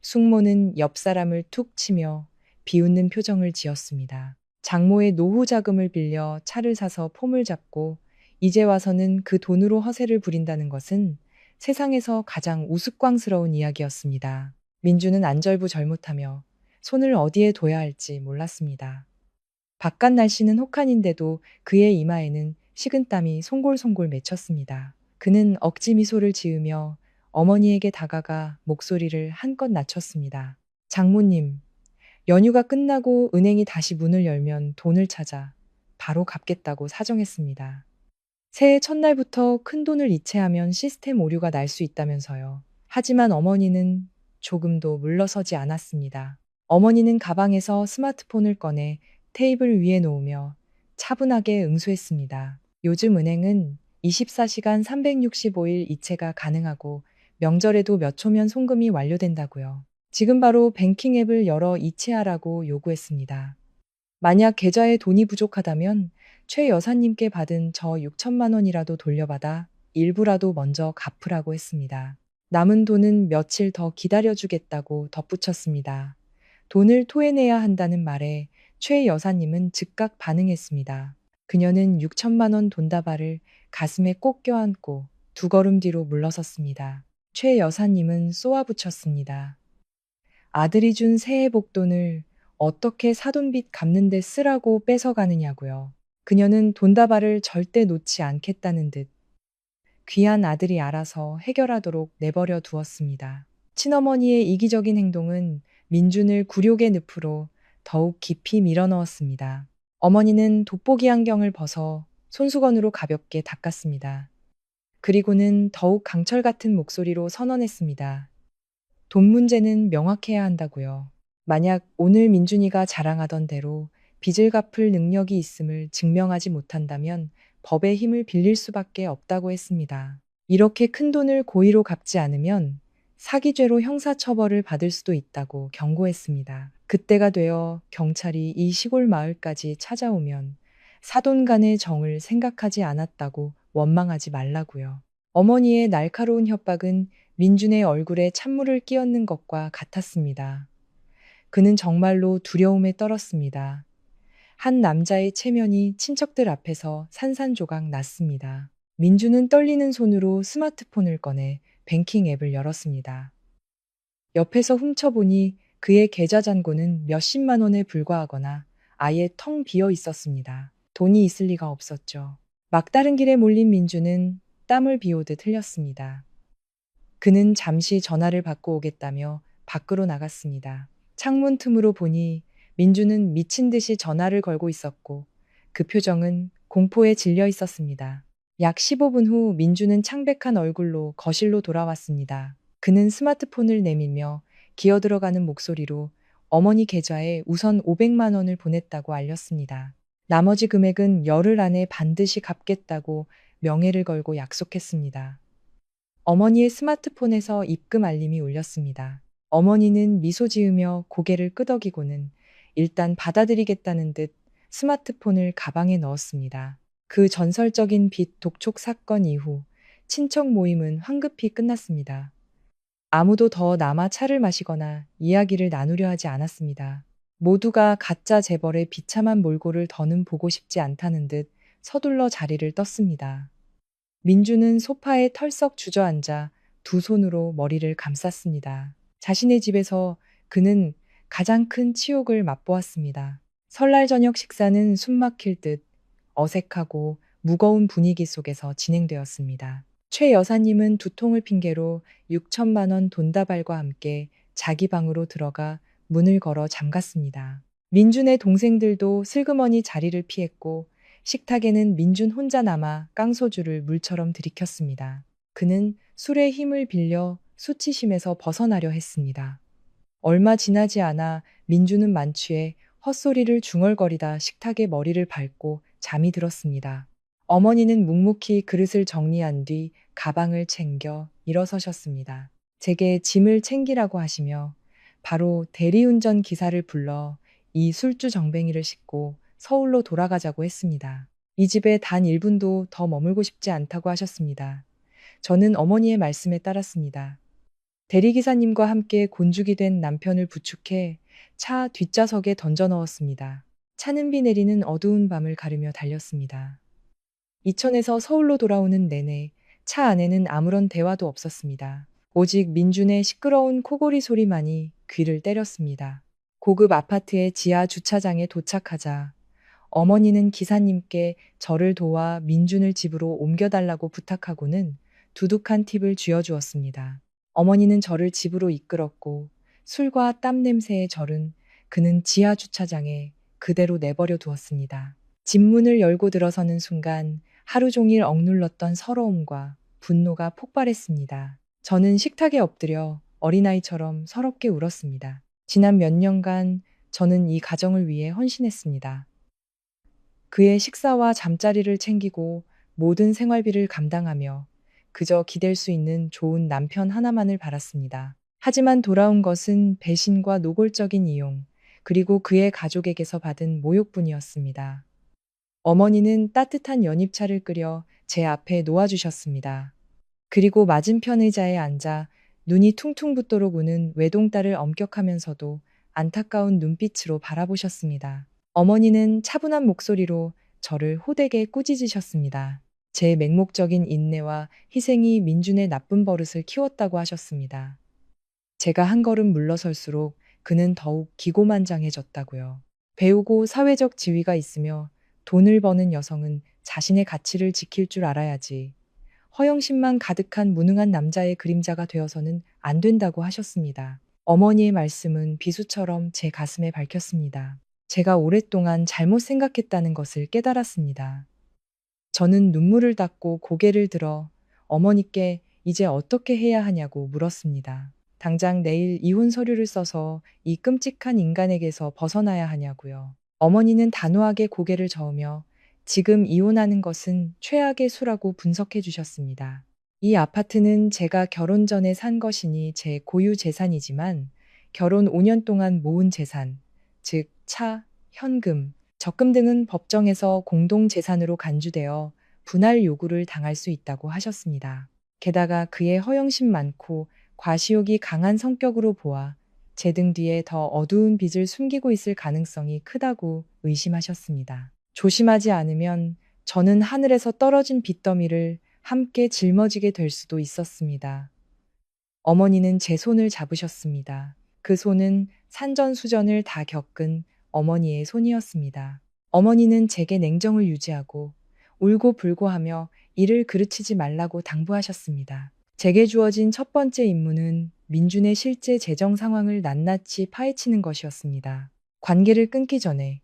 숙모는 옆 사람을 툭 치며 비웃는 표정을 지었습니다. 장모의 노후 자금을 빌려 차를 사서 폼을 잡고 이제 와서는 그 돈으로 허세를 부린다는 것은 세상에서 가장 우스꽝스러운 이야기였습니다. 민주는 안절부절못하며 손을 어디에 둬야 할지 몰랐습니다. 바깥 날씨는 혹한인데도 그의 이마에는 식은땀이 송골송골 맺혔습니다. 그는 억지 미소를 지으며 어머니에게 다가가 목소리를 한껏 낮췄습니다. 장모님, 연휴가 끝나고 은행이 다시 문을 열면 돈을 찾아 바로 갚겠다고 사정했습니다. 새해 첫날부터 큰 돈을 이체하면 시스템 오류가 날 수 있다면서요. 하지만 어머니는 조금도 물러서지 않았습니다. 어머니는 가방에서 스마트폰을 꺼내 테이블 위에 놓으며 차분하게 응수했습니다. 요즘 은행은 24시간 365일 이체가 가능하고 명절에도 몇 초면 송금이 완료된다고요. 지금 바로 뱅킹 앱을 열어 이체하라고 요구했습니다. 만약 계좌에 돈이 부족하다면 최 여사님께 받은 저 6천만 원이라도 돌려받아 일부라도 먼저 갚으라고 했습니다. 남은 돈은 며칠 더 기다려주겠다고 덧붙였습니다. 돈을 토해내야 한다는 말에 최 여사님은 즉각 반응했습니다. 그녀는 6천만 원 돈다발을 가슴에 꼭 껴안고 두 걸음 뒤로 물러섰습니다. 최 여사님은 쏘아붙였습니다. 아들이 준 새해 복돈을 어떻게 사돈빚 갚는 데 쓰라고 뺏어가느냐고요. 그녀는 돈다발을 절대 놓지 않겠다는 듯 귀한 아들이 알아서 해결하도록 내버려 두었습니다. 친어머니의 이기적인 행동은 민준을 굴욕의 늪으로 더욱 깊이 밀어넣었습니다. 어머니는 돋보기 안경을 벗어 손수건으로 가볍게 닦았습니다. 그리고는 더욱 강철 같은 목소리로 선언했습니다. 돈 문제는 명확해야 한다고요. 만약 오늘 민준이가 자랑하던 대로 빚을 갚을 능력이 있음을 증명하지 못한다면 법의 힘을 빌릴 수밖에 없다고 했습니다. 이렇게 큰 돈을 고의로 갚지 않으면 사기죄로 형사처벌을 받을 수도 있다고 경고했습니다. 그때가 되어 경찰이 이 시골 마을까지 찾아오면 사돈 간의 정을 생각하지 않았다고 원망하지 말라고요. 어머니의 날카로운 협박은 민준의 얼굴에 찬물을 끼얹는 것과 같았습니다. 그는 정말로 두려움에 떨었습니다. 한 남자의 체면이 친척들 앞에서 산산조각 났습니다. 민준은 떨리는 손으로 스마트폰을 꺼내 뱅킹 앱을 열었습니다. 옆에서 훔쳐보니 그의 계좌 잔고는 몇십만 원에 불과하거나 아예 텅 비어 있었습니다. 돈이 있을 리가 없었죠. 막다른 길에 몰린 민준은 땀을 비오듯 흘렸습니다. 그는 잠시 전화를 받고 오겠다며 밖으로 나갔습니다. 창문 틈으로 보니 민주는 미친 듯이 전화를 걸고 있었고 그 표정은 공포에 질려 있었습니다. 약 15분 후 민주는 창백한 얼굴로 거실로 돌아왔습니다. 그는 스마트폰을 내밀며 기어 들어가는 목소리로 어머니 계좌에 우선 500만 원을 보냈다고 알렸습니다. 나머지 금액은 열흘 안에 반드시 갚겠다고 명예를 걸고 약속했습니다. 어머니의 스마트폰에서 입금 알림이 울렸습니다. 어머니는 미소 지으며 고개를 끄덕이고는 일단 받아들이겠다는 듯 스마트폰을 가방에 넣었습니다. 그 전설적인 빚 독촉 사건 이후 친척 모임은 황급히 끝났습니다. 아무도 더 남아 차를 마시거나 이야기를 나누려 하지 않았습니다. 모두가 가짜 재벌의 비참한 몰골을 더는 보고 싶지 않다는 듯 서둘러 자리를 떴습니다. 민주는 소파에 털썩 주저앉아 두 손으로 머리를 감쌌습니다. 자신의 집에서 그는 가장 큰 치욕을 맛보았습니다. 설날 저녁 식사는 숨막힐 듯 어색하고 무거운 분위기 속에서 진행되었습니다. 최 여사님은 두통을 핑계로 6천만 원 돈다발과 함께 자기 방으로 들어가 문을 걸어 잠갔습니다. 민준의 동생들도 슬그머니 자리를 피했고 식탁에는 민준 혼자 남아 깡소주를 물처럼 들이켰습니다. 그는 술의 힘을 빌려 수치심에서 벗어나려 했습니다. 얼마 지나지 않아 민준은 만취해 헛소리를 중얼거리다 식탁에 머리를 밟고 잠이 들었습니다. 어머니는 묵묵히 그릇을 정리한 뒤 가방을 챙겨 일어서셨습니다. 제게 짐을 챙기라고 하시며 바로 대리운전 기사를 불러 이 술주 정뱅이를 싣고 서울로 돌아가자고 했습니다. 이 집에 단 1분도 더 머물고 싶지 않다고 하셨습니다. 저는 어머니의 말씀에 따랐습니다. 대리기사님과 함께 곤죽이 된 남편을 부축해 차 뒷좌석에 던져 넣었습니다. 차는 비 내리는 어두운 밤을 가르며 달렸습니다. 이천에서 서울로 돌아오는 내내 차 안에는 아무런 대화도 없었습니다. 오직 민준의 시끄러운 코골이 소리만이 귀를 때렸습니다. 고급 아파트의 지하 주차장에 도착하자 어머니는 기사님께 저를 도와 민준을 집으로 옮겨달라고 부탁하고는 두둑한 팁을 쥐어주었습니다. 어머니는 저를 집으로 이끌었고 술과 땀 냄새에 절은 그는 지하 주차장에 그대로 내버려 두었습니다. 집 문을 열고 들어서는 순간 하루 종일 억눌렀던 서러움과 분노가 폭발했습니다. 저는 식탁에 엎드려 어린아이처럼 서럽게 울었습니다. 지난 몇 년간 저는 이 가정을 위해 헌신했습니다. 그의 식사와 잠자리를 챙기고 모든 생활비를 감당하며 그저 기댈 수 있는 좋은 남편 하나만을 바랐습니다. 하지만 돌아온 것은 배신과 노골적인 이용, 그리고 그의 가족에게서 받은 모욕뿐이었습니다. 어머니는 따뜻한 연잎차를 끓여 제 앞에 놓아주셨습니다. 그리고 맞은편 의자에 앉아 눈이 퉁퉁 붓도록 우는 외동딸을 엄격하면서도 안타까운 눈빛으로 바라보셨습니다. 어머니는 차분한 목소리로 저를 호되게 꾸짖으셨습니다. 제 맹목적인 인내와 희생이 민준의 나쁜 버릇을 키웠다고 하셨습니다. 제가 한 걸음 물러설수록 그는 더욱 기고만장해졌다고요. 배우고 사회적 지위가 있으며 돈을 버는 여성은 자신의 가치를 지킬 줄 알아야지. 허영심만 가득한 무능한 남자의 그림자가 되어서는 안 된다고 하셨습니다. 어머니의 말씀은 비수처럼 제 가슴에 밝혔습니다. 제가 오랫동안 잘못 생각했다는 것을 깨달았습니다. 저는 눈물을 닦고 고개를 들어 어머니께 이제 어떻게 해야 하냐고 물었습니다. 당장 내일 이혼 서류를 써서 이 끔찍한 인간에게서 벗어나야 하냐고요. 어머니는 단호하게 고개를 저으며 지금 이혼하는 것은 최악의 수라고 분석해 주셨습니다. 이 아파트는 제가 결혼 전에 산 것이니 제 고유 재산이지만 결혼 5년 동안 모은 재산, 즉 차, 현금, 적금 등은 법정에서 공동재산으로 간주되어 분할 요구를 당할 수 있다고 하셨습니다. 게다가 그의 허영심 많고 과시욕이 강한 성격으로 보아 제 등 뒤에 더 어두운 빚을 숨기고 있을 가능성이 크다고 의심하셨습니다. 조심하지 않으면 저는 하늘에서 떨어진 빚더미를 함께 짊어지게 될 수도 있었습니다. 어머니는 제 손을 잡으셨습니다. 그 손은 산전수전을 다 겪은 어머니의 손이었습니다. 어머니는 제게 냉정을 유지하고 울고 불고하며 이를 그르치지 말라고 당부하셨습니다. 제게 주어진 첫 번째 임무는 민준의 실제 재정 상황을 낱낱이 파헤치는 것이었습니다. 관계를 끊기 전에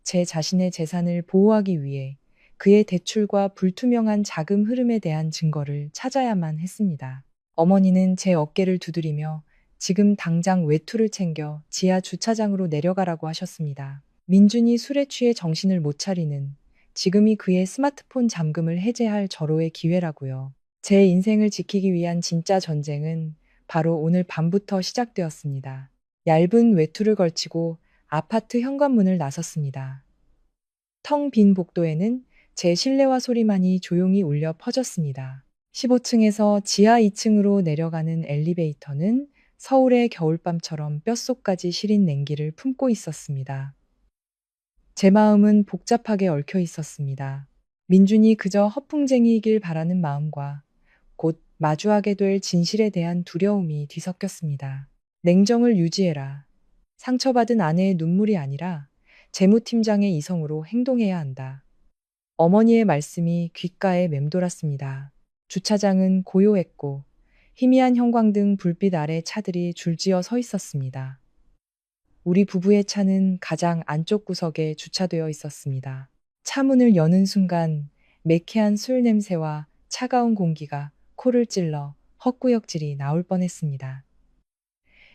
제 자신의 재산을 보호하기 위해 그의 대출과 불투명한 자금 흐름에 대한 증거를 찾아야만 했습니다. 어머니는 제 어깨를 두드리며 지금 당장 외투를 챙겨 지하 주차장으로 내려가라고 하셨습니다. 민준이 술에 취해 정신을 못 차리는 지금이 그의 스마트폰 잠금을 해제할 절호의 기회라고요. 제 인생을 지키기 위한 진짜 전쟁은 바로 오늘 밤부터 시작되었습니다. 얇은 외투를 걸치고 아파트 현관문을 나섰습니다. 텅 빈 복도에는 제 실내화 소리만이 조용히 울려 퍼졌습니다. 15층에서 지하 2층으로 내려가는 엘리베이터는 서울의 겨울밤처럼 뼛속까지 시린 냉기를 품고 있었습니다. 제 마음은 복잡하게 얽혀 있었습니다. 민준이 그저 허풍쟁이이길 바라는 마음과 곧 마주하게 될 진실에 대한 두려움이 뒤섞였습니다. 냉정을 유지해라. 상처받은 아내의 눈물이 아니라 재무팀장의 이성으로 행동해야 한다. 어머니의 말씀이 귓가에 맴돌았습니다. 주차장은 고요했고 희미한 형광등 불빛 아래 차들이 줄지어 서 있었습니다. 우리 부부의 차는 가장 안쪽 구석에 주차되어 있었습니다. 차 문을 여는 순간 매캐한 술 냄새와 차가운 공기가 코를 찔러 헛구역질이 나올 뻔했습니다.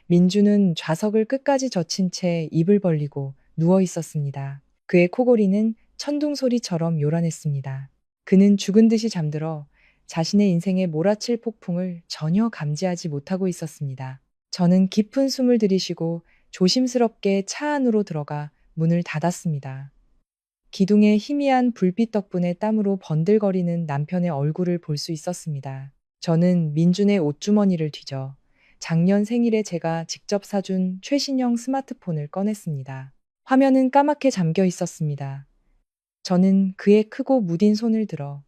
민주는 좌석을 끝까지 젖힌 채 입을 벌리고 누워 있었습니다. 그의 코골이는 천둥 소리처럼 요란했습니다. 그는 죽은 듯이 잠들어 자신의 인생에 몰아칠 폭풍을 전혀 감지하지 못하고 있었습니다. 저는 깊은 숨을 들이쉬고 조심스럽게 차 안으로 들어가 문을 닫았습니다. 기둥의 희미한 불빛 덕분에 땀으로 번들거리는 남편의 얼굴을 볼 수 있었습니다. 저는 민준의 옷주머니를 뒤져 작년 생일에 제가 직접 사준 최신형 스마트폰을 꺼냈습니다. 화면은 까맣게 잠겨 있었습니다. 저는 그의 크고 무딘 손을 들어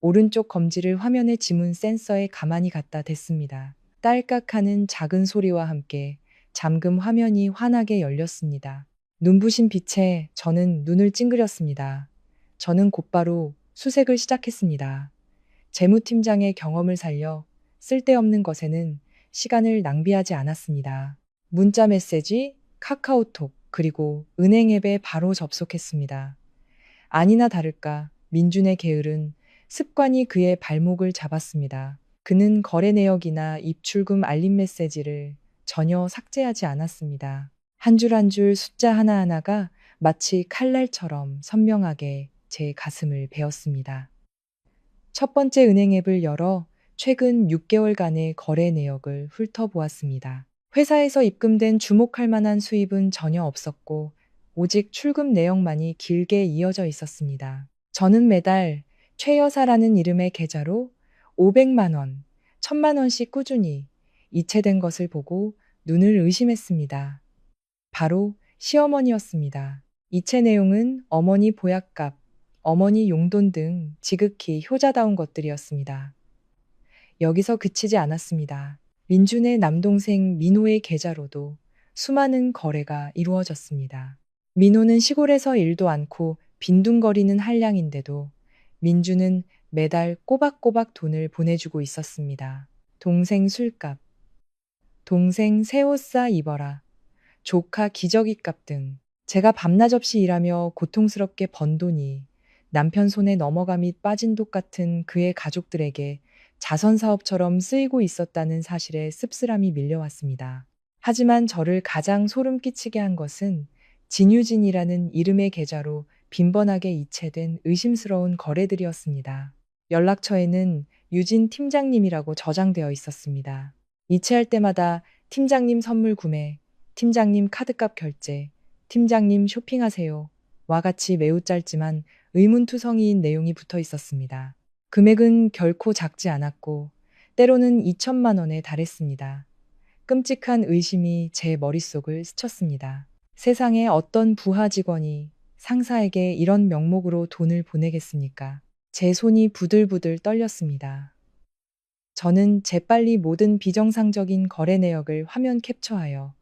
오른쪽 검지를 화면의 지문 센서에 가만히 갖다 댔습니다. 딸깍하는 작은 소리와 함께 잠금 화면이 환하게 열렸습니다. 눈부신 빛에 저는 눈을 찡그렸습니다. 저는 곧바로 수색을 시작했습니다. 재무팀장의 경험을 살려 쓸데없는 것에는 시간을 낭비하지 않았습니다. 문자 메시지, 카카오톡, 그리고 은행 앱에 바로 접속했습니다. 아니나 다를까 민준의 게으른 습관이 그의 발목을 잡았습니다. 그는 거래 내역이나 입출금 알림 메시지를 전혀 삭제하지 않았습니다. 한 줄 한 줄 숫자 하나하나가 마치 칼날처럼 선명하게 제 가슴을 베었습니다. 첫 번째 은행 앱을 열어 최근 6개월간의 거래 내역을 훑어보았습니다. 회사에서 입금된 주목할 만한 수입은 전혀 없었고 오직 출금 내역만이 길게 이어져 있었습니다. 저는 매달 최 여사라는 이름의 계좌로 500만 원, 1000만 원씩 꾸준히 이체된 것을 보고 눈을 의심했습니다. 바로 시어머니였습니다. 이체 내용은 어머니 보약값, 어머니 용돈 등 지극히 효자다운 것들이었습니다. 여기서 그치지 않았습니다. 민준의 남동생 민호의 계좌로도 수많은 거래가 이루어졌습니다. 민호는 시골에서 일도 않고 빈둥거리는 한량인데도 민준은 매달 꼬박꼬박 돈을 보내주고 있었습니다. 동생 술값, 동생 새 옷 사 입어라, 조카 기저귀값 등 제가 밤낮 없이 일하며 고통스럽게 번 돈이 남편 손에 넘어가 빠진 독 같은 그의 가족들에게 자선사업처럼 쓰이고 있었다는 사실에 씁쓸함이 밀려왔습니다. 하지만 저를 가장 소름 끼치게 한 것은 진유진이라는 이름의 계좌로 빈번하게 이체된 의심스러운 거래들이었습니다. 연락처에는 유진 팀장님이라고 저장되어 있었습니다. 이체할 때마다 팀장님 선물 구매, 팀장님 카드값 결제, 팀장님 쇼핑하세요 와 같이 매우 짧지만 의문투성이인 내용이 붙어 있었습니다. 금액은 결코 작지 않았고 때로는 2천만 원에 달했습니다. 끔찍한 의심이 제 머릿속을 스쳤습니다. 세상에 어떤 부하 직원이 상사에게 이런 명목으로 돈을 보내겠습니까? 제 손이 부들부들 떨렸습니다. 저는 재빨리 모든 비정상적인 거래 내역을 화면 캡처하여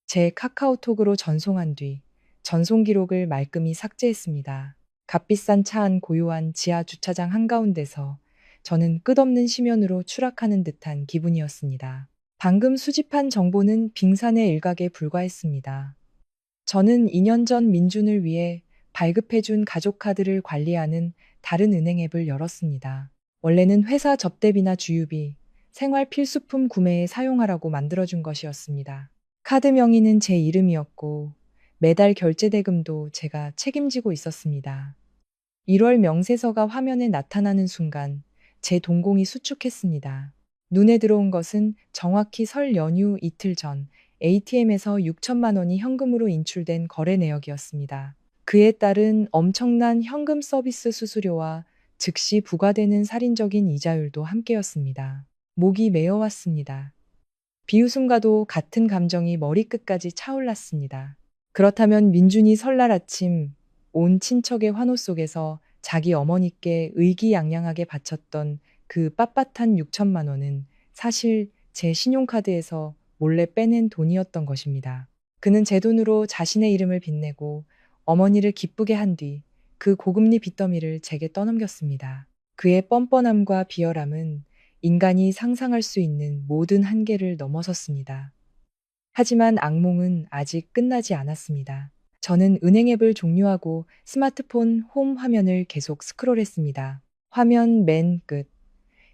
제 카카오톡으로 전송한 뒤 전송 기록을 말끔히 삭제했습니다. 값비싼 차 안 고요한 지하 주차장 한가운데서 저는 끝없는 심연으로 추락하는 듯한 기분이었습니다. 방금 수집한 정보는 빙산의 일각에 불과했습니다. 저는 2년 전 민준을 위해 발급해준 가족카드를 관리하는 다른 은행 앱을 열었습니다. 원래는 회사 접대비나 주유비, 생활 필수품 구매에 사용하라고 만들어준 것이었습니다. 카드 명의는 제 이름이었고 매달 결제 대금도 제가 책임지고 있었습니다. 1월 명세서가 화면에 나타나는 순간 제 동공이 수축했습니다. 눈에 들어온 것은 정확히 설 연휴 이틀 전 ATM에서 6천만 원이 현금으로 인출된 거래 내역이었습니다. 그에 따른 엄청난 현금 서비스 수수료와 즉시 부과되는 살인적인 이자율도 함께였습니다. 목이 메어왔습니다. 비웃음과도 같은 감정이 머리끝까지 차올랐습니다. 그렇다면 민준이 설날 아침 온 친척의 환호 속에서 자기 어머니께 의기양양하게 바쳤던 그 빳빳한 6천만 원은 사실 제 신용카드에서 몰래 빼낸 돈이었던 것입니다. 그는 제 돈으로 자신의 이름을 빛내고 어머니를 기쁘게 한 뒤 그 고금리 빚더미를 제게 떠넘겼습니다. 그의 뻔뻔함과 비열함은 인간이 상상할 수 있는 모든 한계를 넘어섰습니다. 하지만 악몽은 아직 끝나지 않았습니다. 저는 은행 앱을 종료하고 스마트폰 홈 화면을 계속 스크롤했습니다. 화면 맨 끝,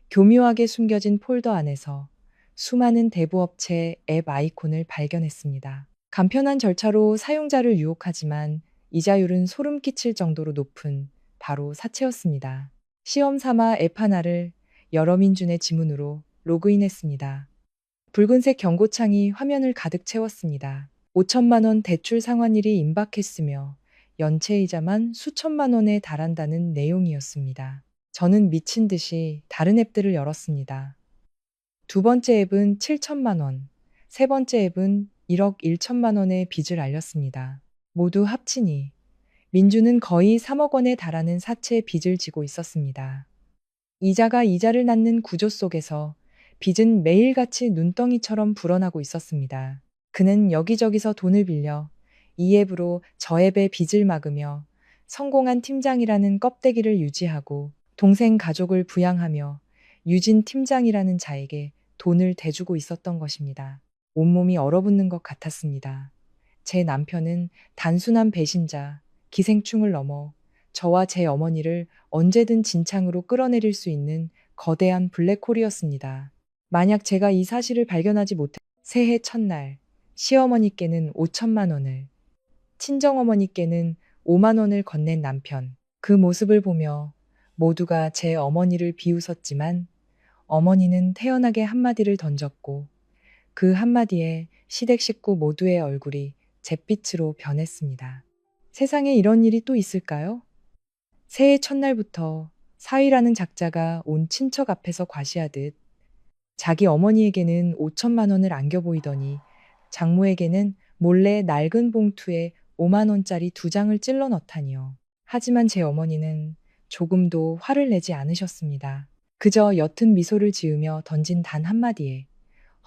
교묘하게 숨겨진 폴더 안에서 수많은 대부업체 앱 아이콘을 발견했습니다. 간편한 절차로 사용자를 유혹하지만 이자율은 소름 끼칠 정도로 높은 바로 사채였습니다. 시험 삼아 앱 하나를 여러 민준의 지문으로 로그인했습니다. 붉은색 경고창이 화면을 가득 채웠습니다. 5천만 원 대출 상환일이 임박했으며 연체이자만 수천만 원에 달한다는 내용이었습니다. 저는 미친 듯이 다른 앱들을 열었습니다. 두 번째 앱은 7천만 원, 세 번째 앱은 1억 1천만 원의 빚을 알렸습니다. 모두 합치니 민주는 거의 3억 원에 달하는 사채 빚을 지고 있었습니다. 이자가 이자를 낳는 구조 속에서 빚은 매일같이 눈덩이처럼 불어나고 있었습니다. 그는 여기저기서 돈을 빌려 이 앱으로 저 앱의 빚을 막으며 성공한 팀장이라는 껍데기를 유지하고 동생 가족을 부양하며 유진 팀장이라는 자에게 돈을 대주고 있었던 것입니다. 온몸이 얼어붙는 것 같았습니다. 제 남편은 단순한 배신자, 기생충을 넘어 저와 제 어머니를 언제든 진창으로 끌어내릴 수 있는 거대한 블랙홀이었습니다. 만약 제가 이 사실을 발견하지 못해 새해 첫날 시어머니께는 5천만 원을, 친정어머니께는 5만 원을 건넨 남편. 그 모습을 보며 모두가 제 어머니를 비웃었지만 어머니는 태연하게 한마디를 던졌고 그 한마디에 시댁 식구 모두의 얼굴이 잿빛으로 변했습니다. 세상에 이런 일이 또 있을까요? 새해 첫날부터 사위라는 작자가 온 친척 앞에서 과시하듯 자기 어머니에게는 5천만 원을 안겨 보이더니 장모에게는 몰래 낡은 봉투에 5만 원짜리 2장을 찔러 넣다니요. 하지만 제 어머니는 조금도 화를 내지 않으셨습니다. 그저 옅은 미소를 지으며 던진 단 한마디에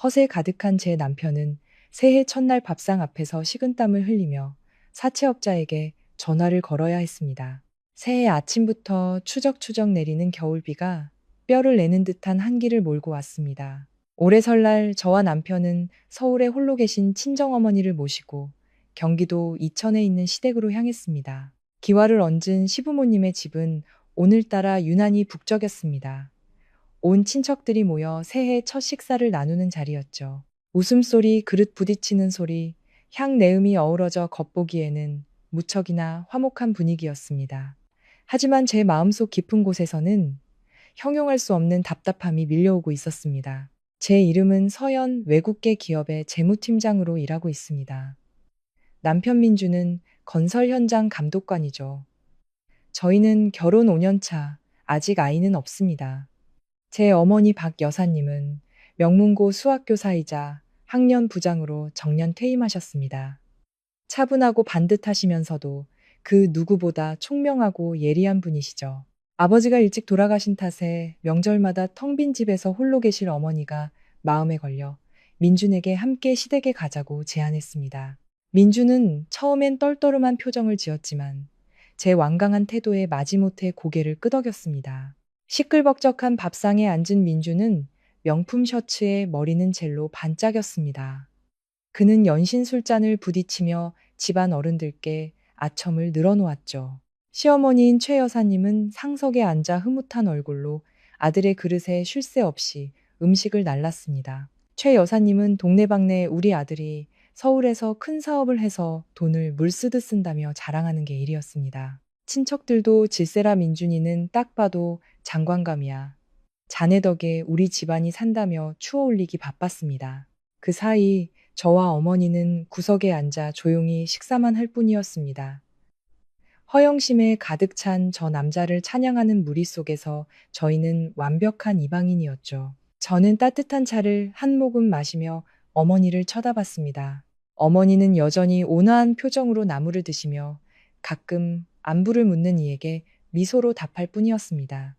허세 가득한 제 남편은 새해 첫날 밥상 앞에서 식은땀을 흘리며 사채업자에게 전화를 걸어야 했습니다. 새해 아침부터 추적추적 내리는 겨울비가 뼈를 내는 듯한 한기를 몰고 왔습니다. 올해 설날 저와 남편은 서울에 홀로 계신 친정어머니를 모시고 경기도 이천에 있는 시댁으로 향했습니다. 기와를 얹은 시부모님의 집은 오늘따라 유난히 북적였습니다. 온 친척들이 모여 새해 첫 식사를 나누는 자리였죠. 웃음소리, 그릇 부딪히는 소리, 향 내음이 어우러져 겉보기에는 무척이나 화목한 분위기였습니다. 하지만 제 마음속 깊은 곳에서는 형용할 수 없는 답답함이 밀려오고 있었습니다. 제 이름은 서연, 외국계 기업의 재무팀장으로 일하고 있습니다. 남편 민주는 건설 현장 감독관이죠. 저희는 결혼 5년 차, 아직 아이는 없습니다. 제 어머니 박 여사님은 명문고 수학교사이자 학년 부장으로 정년 퇴임하셨습니다. 차분하고 반듯하시면서도 그 누구보다 총명하고 예리한 분이시죠. 아버지가 일찍 돌아가신 탓에 명절마다 텅 빈 집에서 홀로 계실 어머니가 마음에 걸려 민준에게 함께 시댁에 가자고 제안했습니다. 민준은 처음엔 떨떠름한 표정을 지었지만 제 완강한 태도에 마지못해 고개를 끄덕였습니다. 시끌벅적한 밥상에 앉은 민준은 명품 셔츠에 머리는 젤로 반짝였습니다. 그는 연신 술잔을 부딪히며 집안 어른들께 아첨을 늘어놓았죠. 시어머니인 최 여사님은 상석에 앉아 흐뭇한 얼굴로 아들의 그릇에 쉴 새 없이 음식을 날랐습니다. 최 여사님은 동네방네 우리 아들이 서울에서 큰 사업을 해서 돈을 물쓰듯 쓴다며 자랑하는 게 일이었습니다. 친척들도 질세라 민준이는 딱 봐도 장관감이야. 자네 덕에 우리 집안이 산다며 추어 올리기 바빴습니다. 그 사이 저와 어머니는 구석에 앉아 조용히 식사만 할 뿐이었습니다. 허영심에 가득 찬 저 남자를 찬양하는 무리 속에서 저희는 완벽한 이방인이었죠. 저는 따뜻한 차를 한 모금 마시며 어머니를 쳐다봤습니다. 어머니는 여전히 온화한 표정으로 나물을 드시며 가끔 안부를 묻는 이에게 미소로 답할 뿐이었습니다.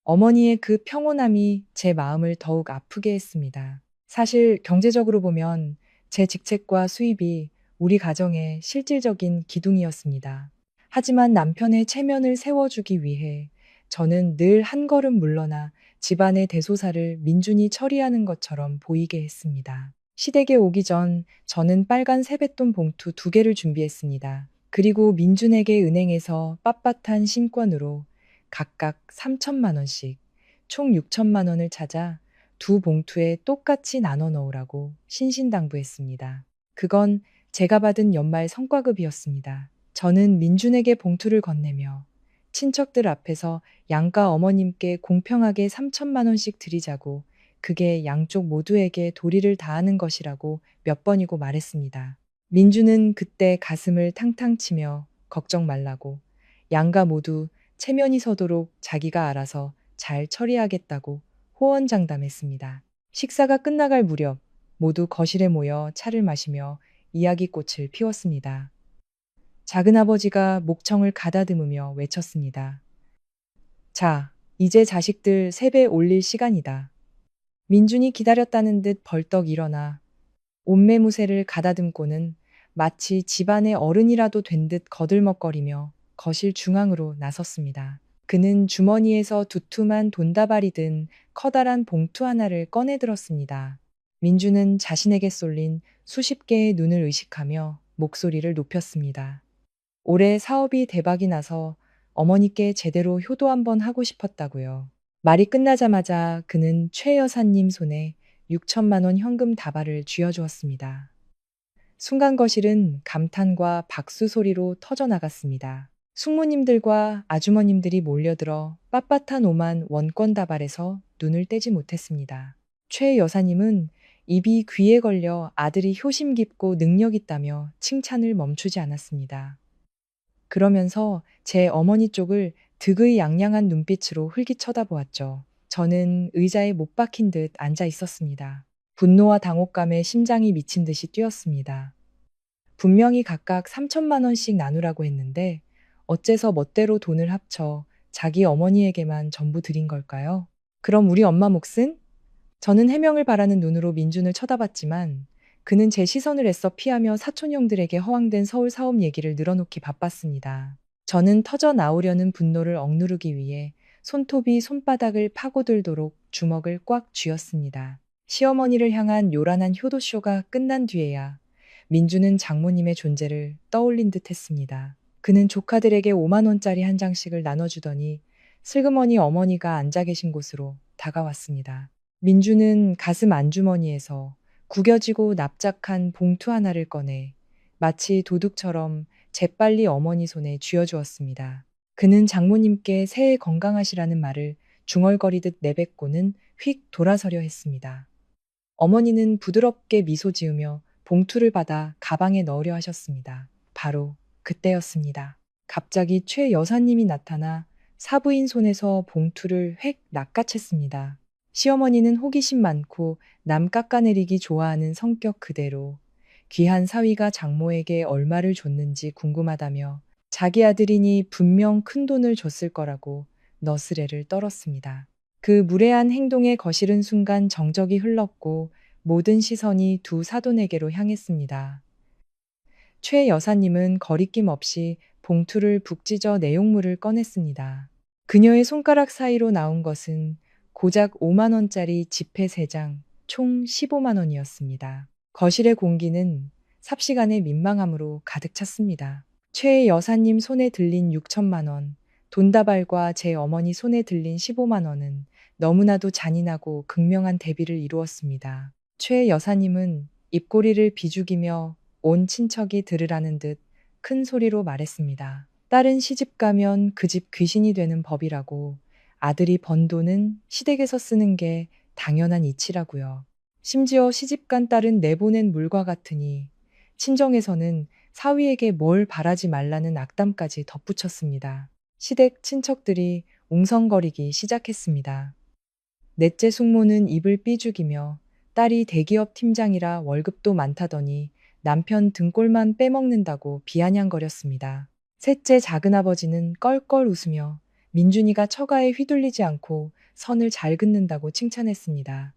어머니의 그 평온함이 제 마음을 더욱 아프게 했습니다. 사실 경제적으로 보면 제 직책과 수입이 우리 가정의 실질적인 기둥이었습니다. 하지만 남편의 체면을 세워주기 위해 저는 늘 한 걸음 물러나 집안의 대소사를 민준이 처리하는 것처럼 보이게 했습니다. 시댁에 오기 전 저는 빨간 세뱃돈 봉투 2개를 준비했습니다. 그리고 민준에게 은행에서 빳빳한 신권으로 각각 3천만 원씩 총 6천만 원을 찾아 2봉투에 똑같이 나눠 넣으라고 신신당부했습니다. 그건 제가 받은 연말 성과급이었습니다. 저는 민준에게 봉투를 건네며 친척들 앞에서 양가 어머님께 공평하게 3천만 원씩 드리자고, 그게 양쪽 모두에게 도리를 다하는 것이라고 몇 번이고 말했습니다. 민준은 그때 가슴을 탕탕 치며 걱정 말라고, 양가 모두 체면이 서도록 자기가 알아서 잘 처리하겠다고 호언장담했습니다. 식사가 끝나갈 무렵 모두 거실에 모여 차를 마시며 이야기꽃을 피웠습니다. 작은아버지가 목청을 가다듬으며 외쳤습니다. 자, 이제 자식들 세배 올릴 시간이다. 민준이 기다렸다는 듯 벌떡 일어나 옷매무새를 가다듬고는 마치 집안의 어른이라도 된 듯 거들먹거리며 거실 중앙으로 나섰습니다. 그는 주머니에서 두툼한 돈다발이 든 커다란 봉투 하나를 꺼내 들었습니다. 민준은 자신에게 쏠린 수십 개의 눈을 의식하며 목소리를 높였습니다. 올해 사업이 대박이 나서 어머니께 제대로 효도 한번 하고 싶었다고요. 말이 끝나자마자 그는 최 여사님 손에 6천만 원 현금 다발을 쥐어주었습니다. 순간 거실은 감탄과 박수 소리로 터져나갔습니다. 숙모님들과 아주머님들이 몰려들어 빳빳한 5만 원권 다발에서 눈을 떼지 못했습니다. 최 여사님은 입이 귀에 걸려 아들이 효심 깊고 능력 있다며 칭찬을 멈추지 않았습니다. 그러면서 제 어머니 쪽을 득의양양한 눈빛으로 흘기 쳐다보았죠. 저는 의자에 못 박힌 듯 앉아 있었습니다. 분노와 당혹감에 심장이 미친 듯이 뛰었습니다. 분명히 각각 3천만 원씩 나누라고 했는데 어째서 멋대로 돈을 합쳐 자기 어머니에게만 전부 드린 걸까요? 그럼 우리 엄마 몫은? 저는 해명을 바라는 눈으로 민준을 쳐다봤지만 그는 제 시선을 애써 피하며 사촌형들에게 허황된 서울 사업 얘기를 늘어놓기 바빴습니다. 저는 터져 나오려는 분노를 억누르기 위해 손톱이 손바닥을 파고들도록 주먹을 꽉 쥐었습니다. 시어머니를 향한 요란한 효도쇼가 끝난 뒤에야 민주는 장모님의 존재를 떠올린 듯 했습니다. 그는 조카들에게 5만 원짜리 한 장씩을 나눠주더니 슬그머니 어머니가 앉아 계신 곳으로 다가왔습니다. 민주는 가슴 안주머니에서 구겨지고 납작한 봉투 하나를 꺼내 마치 도둑처럼 재빨리 어머니 손에 쥐어주었습니다. 그는 장모님께 새해 건강하시라는 말을 중얼거리듯 내뱉고는 휙 돌아서려 했습니다. 어머니는 부드럽게 미소 지으며 봉투를 받아 가방에 넣으려 하셨습니다. 바로 그때였습니다. 갑자기 최 여사님이 나타나 사부인 손에서 봉투를 획 낚아챘습니다. 시어머니는 호기심 많고 남 깎아내리기 좋아하는 성격 그대로 귀한 사위가 장모에게 얼마를 줬는지 궁금하다며 자기 아들이니 분명 큰 돈을 줬을 거라고 너스레를 떨었습니다. 그 무례한 행동에 거실은 순간 정적이 흘렀고 모든 시선이 두 사돈에게로 향했습니다. 최 여사님은 거리낌 없이 봉투를 북 찢어 내용물을 꺼냈습니다. 그녀의 손가락 사이로 나온 것은 고작 5만 원짜리 지폐 3장, 총 15만 원이었습니다. 거실의 공기는 삽시간에 민망함으로 가득 찼습니다. 최 여사님 손에 들린 6천만 원, 돈다발과 제 어머니 손에 들린 15만 원은 너무나도 잔인하고 극명한 대비를 이루었습니다. 최 여사님은 입꼬리를 비죽이며 온 친척이 들으라는 듯 큰 소리로 말했습니다. 딸은 시집 가면 그 집 귀신이 되는 법이라고, 아들이 번 돈은 시댁에서 쓰는 게 당연한 이치라고요. 심지어 시집간 딸은 내보낸 물과 같으니 친정에서는 사위에게 뭘 바라지 말라는 악담까지 덧붙였습니다. 시댁 친척들이 웅성거리기 시작했습니다. 넷째 숙모는 입을 삐죽이며 딸이 대기업 팀장이라 월급도 많다더니 남편 등골만 빼먹는다고 비아냥거렸습니다. 셋째 작은아버지는 껄껄 웃으며 민준이가 처가에 휘둘리지 않고 선을 잘 긋는다고 칭찬했습니다.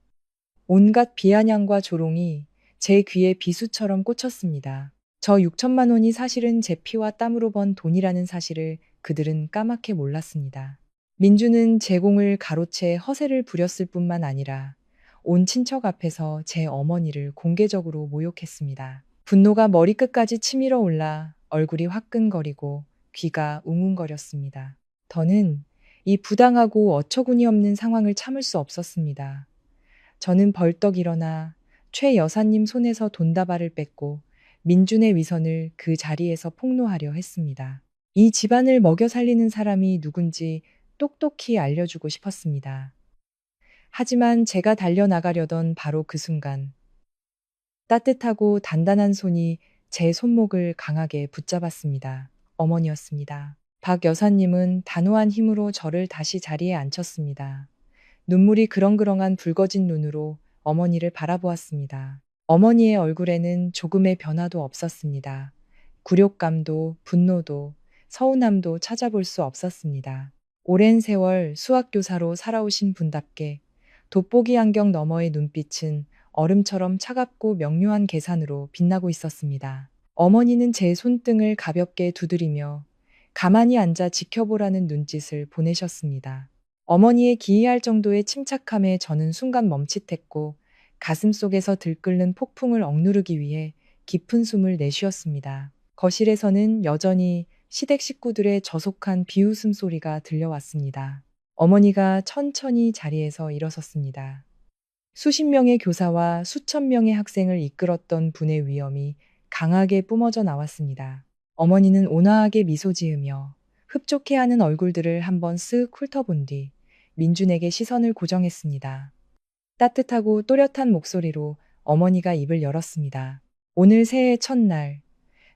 온갖 비아냥과 조롱이 제 귀에 비수처럼 꽂혔습니다. 저 6천만 원이 사실은 제 피와 땀으로 번 돈이라는 사실을 그들은 까맣게 몰랐습니다. 민주는 제공을 가로채 허세를 부렸을 뿐만 아니라 온 친척 앞에서 제 어머니를 공개적으로 모욕했습니다. 분노가 머리끝까지 치밀어 올라 얼굴이 화끈거리고 귀가 웅웅거렸습니다. 더는 이 부당하고 어처구니 없는 상황을 참을 수 없었습니다. 저는 벌떡 일어나 최 여사님 손에서 돈다발을 뺏고 민준의 위선을 그 자리에서 폭로하려 했습니다. 이 집안을 먹여 살리는 사람이 누군지 똑똑히 알려주고 싶었습니다. 하지만 제가 달려나가려던 바로 그 순간 따뜻하고 단단한 손이 제 손목을 강하게 붙잡았습니다. 어머니였습니다. 박 여사님은 단호한 힘으로 저를 다시 자리에 앉혔습니다. 눈물이 그렁그렁한 붉어진 눈으로 어머니를 바라보았습니다. 어머니의 얼굴에는 조금의 변화도 없었습니다. 굴욕감도 분노도 서운함도 찾아볼 수 없었습니다. 오랜 세월 수학교사로 살아오신 분답게 돋보기 안경 너머의 눈빛은 얼음처럼 차갑고 명료한 계산으로 빛나고 있었습니다. 어머니는 제 손등을 가볍게 두드리며 가만히 앉아 지켜보라는 눈짓을 보내셨습니다. 어머니의 기이할 정도의 침착함에 저는 순간 멈칫했고 가슴속에서 들끓는 폭풍을 억누르기 위해 깊은 숨을 내쉬었습니다. 거실에서는 여전히 시댁 식구들의 저속한 비웃음 소리가 들려왔습니다. 어머니가 천천히 자리에서 일어섰습니다. 수십 명의 교사와 수천 명의 학생을 이끌었던 분의 위엄이 강하게 뿜어져 나왔습니다. 어머니는 온화하게 미소 지으며 흡족해하는 얼굴들을 한번 쓱 훑어본 뒤 민준에게 시선을 고정했습니다. 따뜻하고 또렷한 목소리로 어머니가 입을 열었습니다. 오늘 새해 첫날,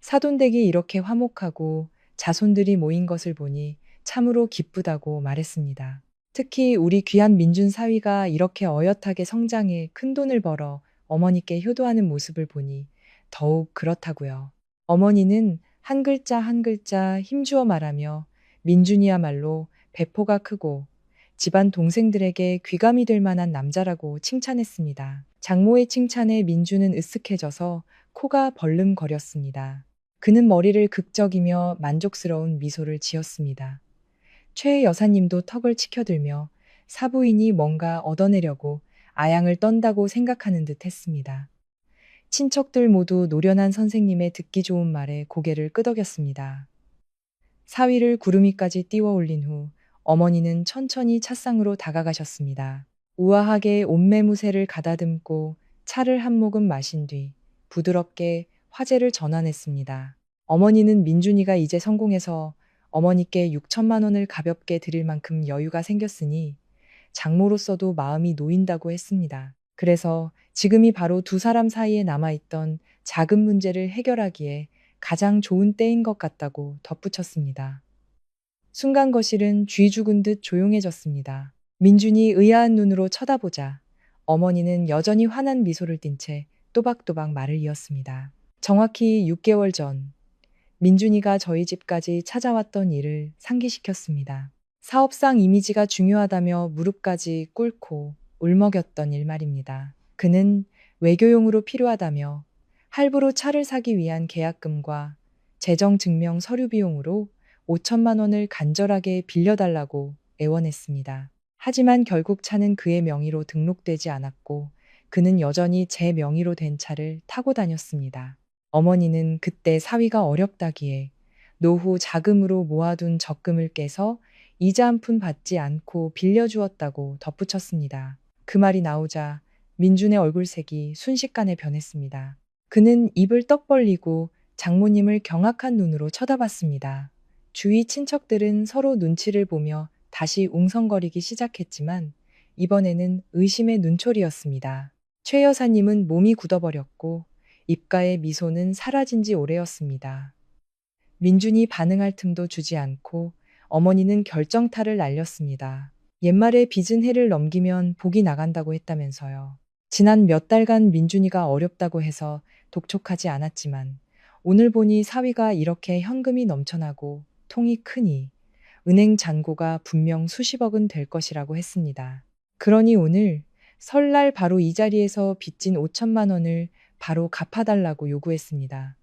사돈댁이 이렇게 화목하고 자손들이 모인 것을 보니 참으로 기쁘다고 말했습니다. 특히 우리 귀한 민준 사위가 이렇게 어엿하게 성장해 큰돈을 벌어 어머니께 효도하는 모습을 보니 더욱 그렇다고요. 어머니는 한 글자 한 글자 힘주어 말하며 민준이야말로 배포가 크고 집안 동생들에게 귀감이 될 만한 남자라고 칭찬했습니다. 장모의 칭찬에 민준은 으쓱해져서 코가 벌름거렸습니다. 그는 머리를 극적이며 만족스러운 미소를 지었습니다. 최 여사님도 턱을 치켜들며 사부인이 뭔가 얻어내려고 아양을 떤다고 생각하는 듯 했습니다. 친척들 모두 노련한 선생님의 듣기 좋은 말에 고개를 끄덕였습니다. 사위를 구름이까지 띄워 올린 후 어머니는 천천히 찻상으로 다가가셨습니다. 우아하게 옷매무새를 가다듬고 차를 한 모금 마신 뒤 부드럽게 화제를 전환했습니다. 어머니는 민준이가 이제 성공해서 어머니께 6천만 원을 가볍게 드릴 만큼 여유가 생겼으니 장모로서도 마음이 놓인다고 했습니다. 그래서 지금이 바로 두 사람 사이에 남아있던 작은 문제를 해결하기에 가장 좋은 때인 것 같다고 덧붙였습니다. 순간 거실은 쥐 죽은 듯 조용해졌습니다. 민준이 의아한 눈으로 쳐다보자 어머니는 여전히 환한 미소를 띤 채 또박또박 말을 이었습니다. 정확히 6개월 전 민준이가 저희 집까지 찾아왔던 일을 상기시켰습니다. 사업상 이미지가 중요하다며 무릎까지 꿇고 울먹였던 일 말입니다. 그는 외교용으로 필요하다며 할부로 차를 사기 위한 계약금과 재정증명 서류 비용으로 5천만 원을 간절하게 빌려달라고 애원했습니다. 하지만 결국 차는 그의 명의로 등록되지 않았고 그는 여전히 제 명의로 된 차를 타고 다녔습니다. 어머니는 그때 사위가 어렵다기에 노후 자금으로 모아둔 적금을 깨서 이자 한 푼 받지 않고 빌려주었다고 덧붙였습니다. 그 말이 나오자 민준의 얼굴색이 순식간에 변했습니다. 그는 입을 떡 벌리고 장모님을 경악한 눈으로 쳐다봤습니다. 주위 친척들은 서로 눈치를 보며 다시 웅성거리기 시작했지만 이번에는 의심의 눈초리였습니다. 최 여사님은 몸이 굳어버렸고 입가의 미소는 사라진 지 오래였습니다. 민준이 반응할 틈도 주지 않고 어머니는 결정타를 날렸습니다. 옛말에 빚은 해를 넘기면 복이 나간다고 했다면서요. 지난 몇 달간 민준이가 어렵다고 해서 독촉하지 않았지만 오늘 보니 사위가 이렇게 현금이 넘쳐나고 통이 크니 은행 잔고가 분명 수십억은 될 것이라고 했습니다. 그러니 오늘 설날 바로 이 자리에서 빚진 5천만 원을 바로 갚아달라고 요구했습니다.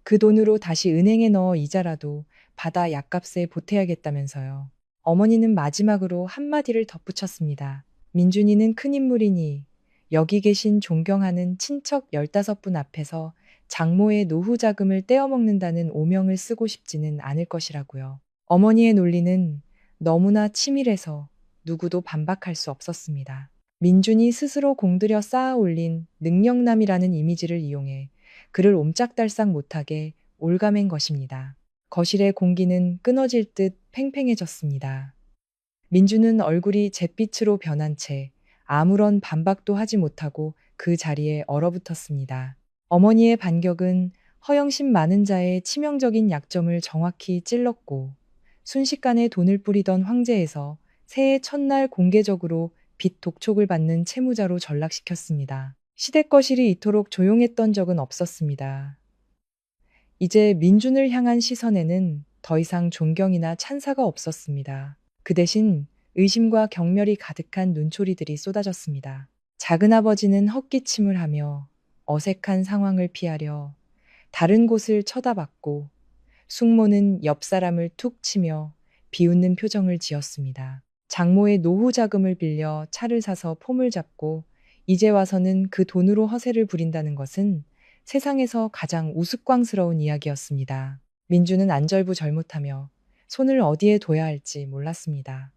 그 돈으로 다시 은행에 넣어 이자라도 받아 약값에 보태야겠다면서요. 어머니는 마지막으로 한마디를 덧붙였습니다. 민준이는 큰 인물이니 여기 계신 존경하는 친척 15분 앞에서 장모의 노후 자금을 떼어먹는다는 오명을 쓰고 싶지는 않을 것이라고요. 어머니의 논리는 너무나 치밀해서 누구도 반박할 수 없었습니다. 민준이 스스로 공들여 쌓아 올린 능력남이라는 이미지를 이용해 그를 옴짝달싹 못하게 올가맨 것입니다. 거실의 공기는 끊어질 듯 팽팽해졌습니다. 민주는 얼굴이 잿빛으로 변한 채 아무런 반박도 하지 못하고 그 자리에 얼어붙었습니다. 어머니의 반격은 허영심 많은 자의 치명적인 약점을 정확히 찔렀고 순식간에 돈을 뿌리던 황제에서 새해 첫날 공개적으로 빚 독촉을 받는 채무자로 전락시켰습니다. 시댁거실이 이토록 조용했던 적은 없었습니다. 이제 민준을 향한 시선에는 더 이상 존경이나 찬사가 없었습니다. 그 대신 의심과 경멸이 가득한 눈초리들이 쏟아졌습니다. 작은아버지는 헛기침을 하며 어색한 상황을 피하려 다른 곳을 쳐다봤고 숙모는 옆 사람을 툭 치며 비웃는 표정을 지었습니다. 장모의 노후 자금을 빌려 차를 사서 폼을 잡고 이제 와서는 그 돈으로 허세를 부린다는 것은 세상에서 가장 우스꽝스러운 이야기였습니다. 민주는 안절부절못하며 손을 어디에 둬야 할지 몰랐습니다.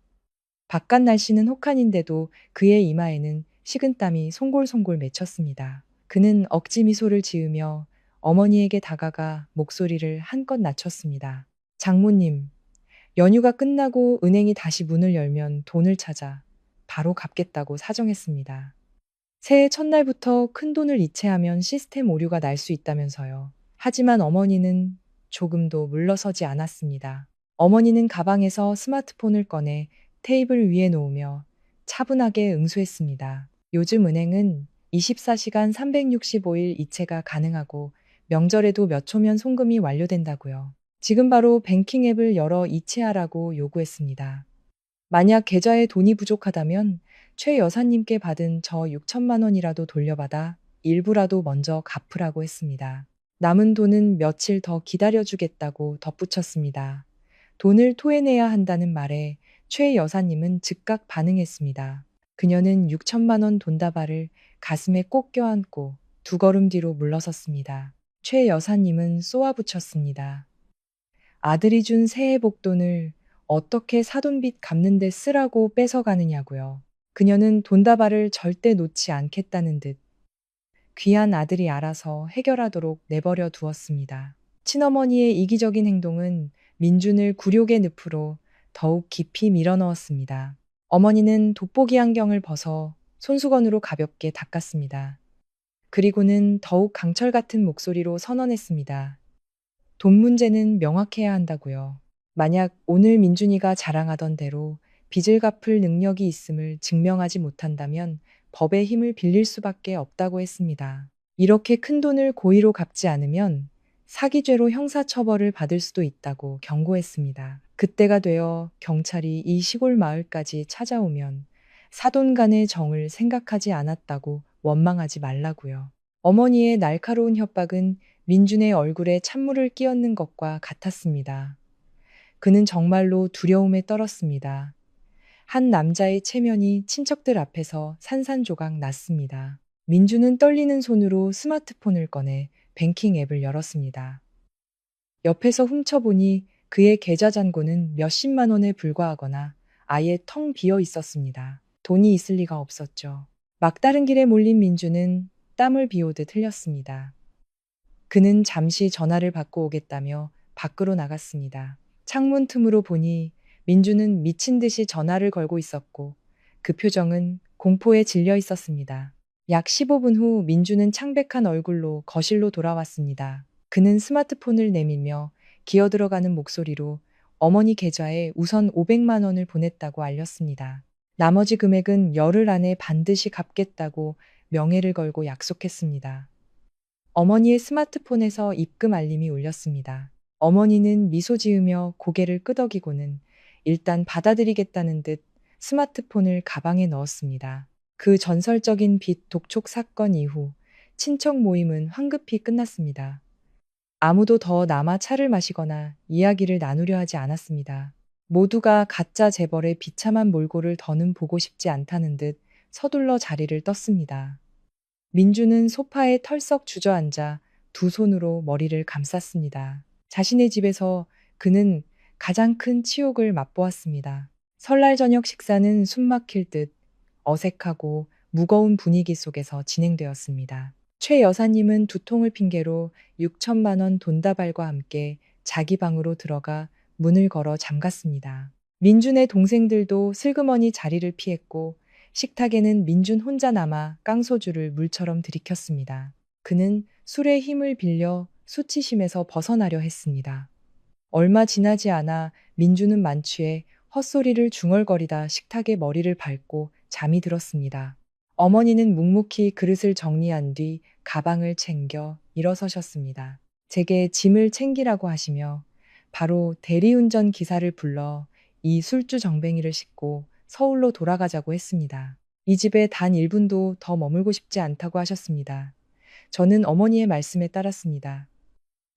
바깥 날씨는 혹한인데도 그의 이마에는 식은땀이 송골송골 맺혔습니다. 그는 억지 미소를 지으며 어머니에게 다가가 목소리를 한껏 낮췄습니다. 장모님, 연휴가 끝나고 은행이 다시 문을 열면 돈을 찾아 바로 갚겠다고 사정했습니다. 새해 첫날부터 큰 돈을 이체하면 시스템 오류가 날 수 있다면서요. 하지만 어머니는 조금도 물러서지 않았습니다. 어머니는 가방에서 스마트폰을 꺼내 테이블 위에 놓으며 차분하게 응수했습니다. 요즘 은행은 24시간 365일 이체가 가능하고 명절에도 몇 초면 송금이 완료된다고요. 지금 바로 뱅킹 앱을 열어 이체하라고 요구했습니다. 만약 계좌에 돈이 부족하다면 최 여사님께 받은 저 6천만 원이라도 돌려받아 일부라도 먼저 갚으라고 했습니다. 남은 돈은 며칠 더 기다려주겠다고 덧붙였습니다. 돈을 토해내야 한다는 말에 최 여사님은 즉각 반응했습니다. 그녀는 6천만 원 돈다발을 가슴에 꼭 껴안고 두 걸음 뒤로 물러섰습니다. 최 여사님은 쏘아붙였습니다. 아들이 준 새해 복돈을 어떻게 사돈빚 갚는 데 쓰라고 뺏어가느냐고요. 그녀는 돈다발을 절대 놓지 않겠다는 듯 귀한 아들이 알아서 해결하도록 내버려 두었습니다. 친어머니의 이기적인 행동은 민준을 굴욕의 늪으로 더욱 깊이 밀어넣었습니다. 어머니는 돋보기 안경을 벗어 손수건으로 가볍게 닦았습니다. 그리고는 더욱 강철 같은 목소리로 선언했습니다. 돈 문제는 명확해야 한다고요. 만약 오늘 민준이가 자랑하던 대로 빚을 갚을 능력이 있음을 증명하지 못한다면 법의 힘을 빌릴 수밖에 없다고 했습니다. 이렇게 큰 돈을 고의로 갚지 않으면 사기죄로 형사처벌을 받을 수도 있다고 경고했습니다. 그때가 되어 경찰이 이 시골 마을까지 찾아오면 사돈 간의 정을 생각하지 않았다고 원망하지 말라고요. 어머니의 날카로운 협박은 민준의 얼굴에 찬물을 끼얹는 것과 같았습니다. 그는 정말로 두려움에 떨었습니다. 한 남자의 체면이 친척들 앞에서 산산조각 났습니다. 민주는 떨리는 손으로 스마트폰을 꺼내 뱅킹 앱을 열었습니다. 옆에서 훔쳐보니 그의 계좌 잔고는 몇십만 원에 불과하거나 아예 텅 비어 있었습니다. 돈이 있을 리가 없었죠. 막다른 길에 몰린 민주는 땀을 비오듯 흘렸습니다. 그는 잠시 전화를 받고 오겠다며 밖으로 나갔습니다. 창문 틈으로 보니 민주는 미친 듯이 전화를 걸고 있었고 그 표정은 공포에 질려 있었습니다. 약 15분 후 민주는 창백한 얼굴로 거실로 돌아왔습니다. 그는 스마트폰을 내밀며 기어들어가는 목소리로 어머니 계좌에 우선 500만 원을 보냈다고 알렸습니다. 나머지 금액은 열흘 안에 반드시 갚겠다고 명예를 걸고 약속했습니다. 어머니의 스마트폰에서 입금 알림이 울렸습니다. 어머니는 미소 지으며 고개를 끄덕이고는 일단 받아들이겠다는 듯 스마트폰을 가방에 넣었습니다. 그 전설적인 빚 독촉 사건 이후 친척 모임은 황급히 끝났습니다. 아무도 더 남아 차를 마시거나 이야기를 나누려 하지 않았습니다. 모두가 가짜 재벌의 비참한 몰골을 더는 보고 싶지 않다는 듯 서둘러 자리를 떴습니다. 민주는 소파에 털썩 주저앉아 두 손으로 머리를 감쌌습니다. 자신의 집에서 그는 가장 큰 치욕을 맛보았습니다. 설날 저녁 식사는 숨막힐 듯 어색하고 무거운 분위기 속에서 진행되었습니다. 최 여사님은 두통을 핑계로 6천만 원 돈다발과 함께 자기 방으로 들어가 문을 걸어 잠갔습니다. 민준의 동생들도 슬그머니 자리를 피했고 식탁에는 민준 혼자 남아 깡소주를 물처럼 들이켰습니다. 그는 술의 힘을 빌려 수치심에서 벗어나려 했습니다. 얼마 지나지 않아 민준은 만취해 헛소리를 중얼거리다 식탁에 머리를 밟고 잠이 들었습니다. 어머니는 묵묵히 그릇을 정리한 뒤 가방을 챙겨 일어서셨습니다. 제게 짐을 챙기라고 하시며 바로 대리운전 기사를 불러 이 술주 정뱅이를 싣고 서울로 돌아가자고 했습니다. 이 집에 단 1분도 더 머물고 싶지 않다고 하셨습니다. 저는 어머니의 말씀에 따랐습니다.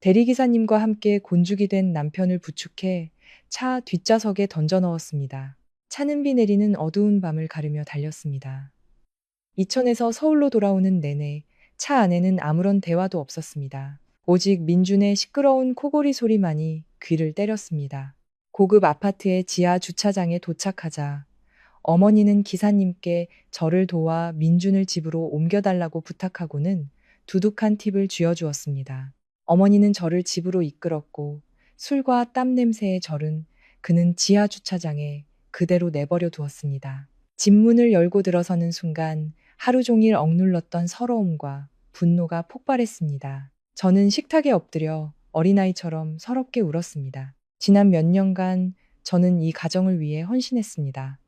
대리기사님과 함께 곤죽이 된 남편을 부축해 차 뒷좌석에 던져 넣었습니다. 차는 비 내리는 어두운 밤을 가르며 달렸습니다. 이천에서 서울로 돌아오는 내내 차 안에는 아무런 대화도 없었습니다. 오직 민준의 시끄러운 코골이 소리만이 귀를 때렸습니다. 고급 아파트의 지하 주차장에 도착하자 어머니는 기사님께 저를 도와 민준을 집으로 옮겨달라고 부탁하고는 두둑한 팁을 쥐어주었습니다. 어머니는 저를 집으로 이끌었고 술과 땀 냄새에 절은 그는 지하 주차장에 그대로 내버려 두었습니다. 집 문을 열고 들어서는 순간 하루 종일 억눌렀던 서러움과 분노가 폭발했습니다. 저는 식탁에 엎드려 어린아이처럼 서럽게 울었습니다. 지난 몇 년간 저는 이 가정을 위해 헌신했습니다.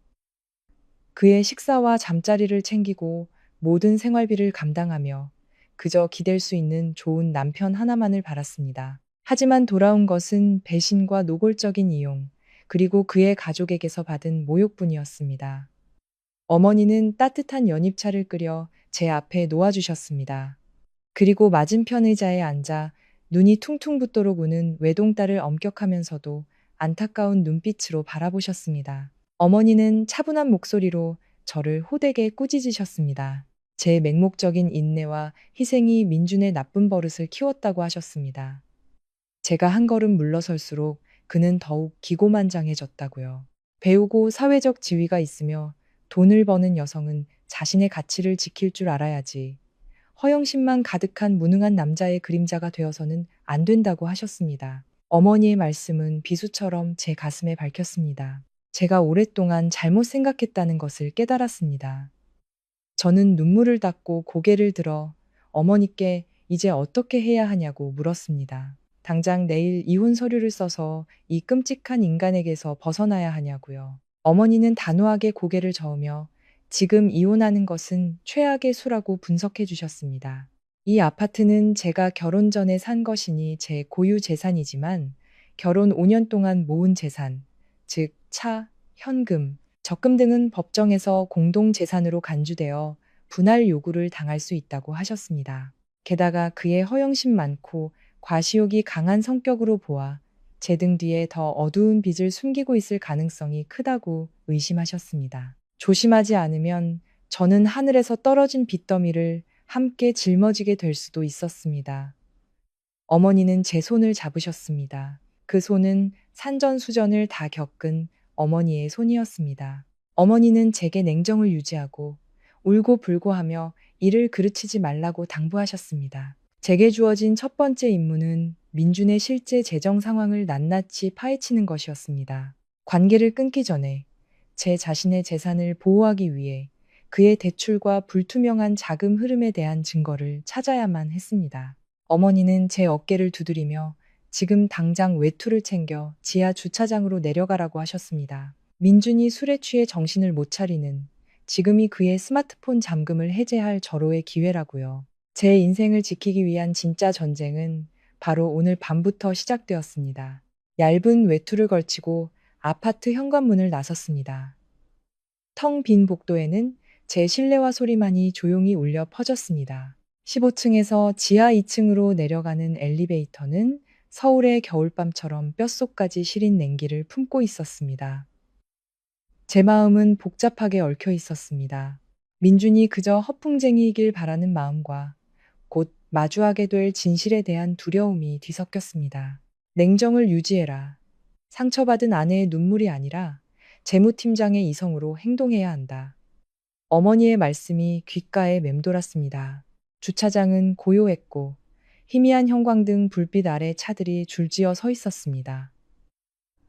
그의 식사와 잠자리를 챙기고 모든 생활비를 감당하며 그저 기댈 수 있는 좋은 남편 하나만을 바랐습니다. 하지만 돌아온 것은 배신과 노골적인 이용, 그리고 그의 가족에게서 받은 모욕뿐이었습니다. 어머니는 따뜻한 연잎차를 끓여 제 앞에 놓아주셨습니다. 그리고 맞은편 의자에 앉아 눈이 퉁퉁 붓도록 우는 외동딸을 엄격하면서도 안타까운 눈빛으로 바라보셨습니다. 어머니는 차분한 목소리로 저를 호되게 꾸짖으셨습니다. 제 맹목적인 인내와 희생이 민준의 나쁜 버릇을 키웠다고 하셨습니다. 제가 한 걸음 물러설수록 그는 더욱 기고만장해졌다고요. 배우고 사회적 지위가 있으며 돈을 버는 여성은 자신의 가치를 지킬 줄 알아야지. 허영심만 가득한 무능한 남자의 그림자가 되어서는 안 된다고 하셨습니다. 어머니의 말씀은 비수처럼 제 가슴에 밝혔습니다. 제가 오랫동안 잘못 생각했다는 것을 깨달았습니다. 저는 눈물을 닦고 고개를 들어 어머니께 이제 어떻게 해야 하냐고 물었습니다. 당장 내일 이혼 서류를 써서 이 끔찍한 인간에게서 벗어나야 하냐고요. 어머니는 단호하게 고개를 저으며 지금 이혼하는 것은 최악의 수라고 분석해 주셨습니다. 이 아파트는 제가 결혼 전에 산 것이니 제 고유 재산이지만 결혼 5년 동안 모은 재산, 즉 차, 현금, 적금 등은 법정에서 공동재산으로 간주되어 분할 요구를 당할 수 있다고 하셨습니다. 게다가 그의 허영심 많고 과시욕이 강한 성격으로 보아 제 등 뒤에 더 어두운 빚을 숨기고 있을 가능성이 크다고 의심하셨습니다. 조심하지 않으면 저는 하늘에서 떨어진 빚더미를 함께 짊어지게 될 수도 있었습니다. 어머니는 제 손을 잡으셨습니다. 그 손은 산전수전을 다 겪은 어머니의 손이었습니다. 어머니는 제게 냉정을 유지하고 울고불고 하며 이를 그르치지 말라고 당부하셨습니다. 제게 주어진 첫 번째 임무는 민준의 실제 재정 상황을 낱낱이 파헤치는 것이었습니다. 관계를 끊기 전에 제 자신의 재산을 보호하기 위해 그의 대출과 불투명한 자금 흐름에 대한 증거를 찾아야만 했습니다. 어머니는 제 어깨를 두드리며 지금 당장 외투를 챙겨 지하 주차장으로 내려가라고 하셨습니다. 민준이 술에 취해 정신을 못 차리는 지금이 그의 스마트폰 잠금을 해제할 절호의 기회라고요. 제 인생을 지키기 위한 진짜 전쟁은 바로 오늘 밤부터 시작되었습니다. 얇은 외투를 걸치고 아파트 현관문을 나섰습니다. 텅 빈 복도에는 제 실내화 소리만이 조용히 울려 퍼졌습니다. 15층에서 지하 2층으로 내려가는 엘리베이터는 서울의 겨울밤처럼 뼛속까지 시린 냉기를 품고 있었습니다. 제 마음은 복잡하게 얽혀 있었습니다. 민준이 그저 허풍쟁이이길 바라는 마음과 곧 마주하게 될 진실에 대한 두려움이 뒤섞였습니다. 냉정을 유지해라. 상처받은 아내의 눈물이 아니라 재무팀장의 이성으로 행동해야 한다. 어머니의 말씀이 귓가에 맴돌았습니다. 주차장은 고요했고 희미한 형광등 불빛 아래 차들이 줄지어 서 있었습니다.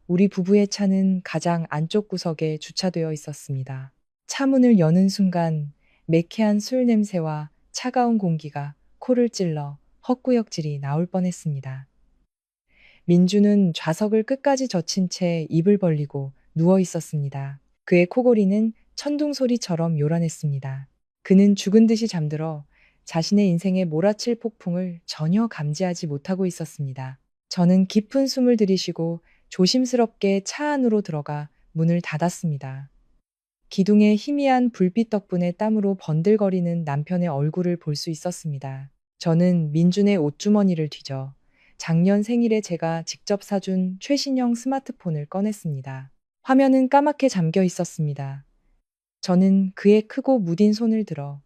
우리 부부의 차는 가장 안쪽 구석에 주차되어 있었습니다. 차 문을 여는 순간 매캐한 술 냄새와 차가운 공기가 코를 찔러 헛구역질이 나올 뻔했습니다. 민주는 좌석을 끝까지 젖힌 채 입을 벌리고 누워 있었습니다. 그의 코골이는 천둥 소리처럼 요란했습니다. 그는 죽은 듯이 잠들어 자신의 인생에 몰아칠 폭풍을 전혀 감지하지 못하고 있었습니다. 저는 깊은 숨을 들이쉬고 조심스럽게 차 안으로 들어가 문을 닫았습니다. 기둥의 희미한 불빛 덕분에 땀으로 번들거리는 남편의 얼굴을 볼 수 있었습니다. 저는 민준의 옷주머니를 뒤져 작년 생일에 제가 직접 사준 최신형 스마트폰을 꺼냈습니다. 화면은 까맣게 잠겨 있었습니다. 저는 그의 크고 무딘 손을 들어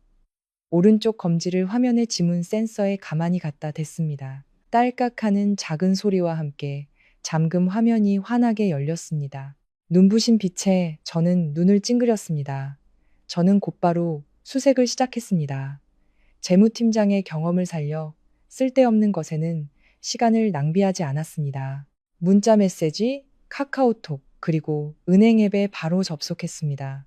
오른쪽 검지를 화면의 지문 센서에 가만히 갖다 댔습니다. 딸깍하는 작은 소리와 함께 잠금 화면이 환하게 열렸습니다. 눈부신 빛에 저는 눈을 찡그렸습니다. 저는 곧바로 수색을 시작했습니다. 재무팀장의 경험을 살려 쓸데없는 것에는 시간을 낭비하지 않았습니다. 문자 메시지, 카카오톡, 그리고 은행 앱에 바로 접속했습니다.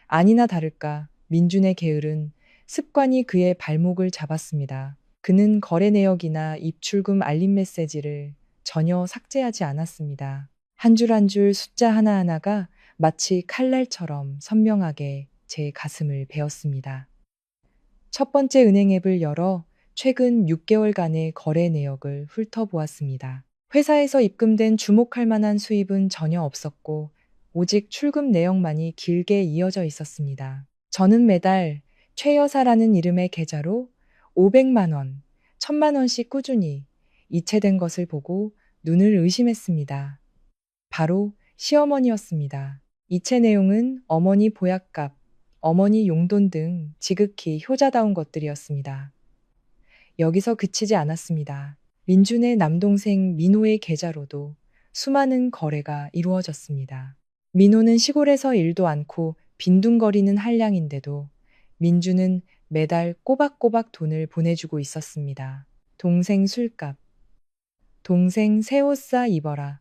아니나 다를까 민준의 게으른 습관이 그의 발목을 잡았습니다. 그는 거래 내역이나 입출금 알림 메시지를 전혀 삭제하지 않았습니다. 한 줄 한 줄 숫자 하나하나가 마치 칼날처럼 선명하게 제 가슴을 베었습니다. 첫 번째 은행 앱을 열어 최근 6개월간의 거래 내역을 훑어보았습니다. 회사에서 입금된 주목할 만한 수입은 전혀 없었고 오직 출금 내역만이 길게 이어져 있었습니다. 저는 매달 최 여사라는 이름의 계좌로 500만 원, 1000만 원씩 꾸준히 이체된 것을 보고 눈을 의심했습니다. 바로 시어머니였습니다. 이체 내용은 어머니 보약값, 어머니 용돈 등 지극히 효자다운 것들이었습니다. 여기서 그치지 않았습니다. 민준의 남동생 민호의 계좌로도 수많은 거래가 이루어졌습니다. 민호는 시골에서 일도 않고 빈둥거리는 한량인데도 민준은 매달 꼬박꼬박 돈을 보내주고 있었습니다. 동생 술값, 동생 새 옷 사 입어라,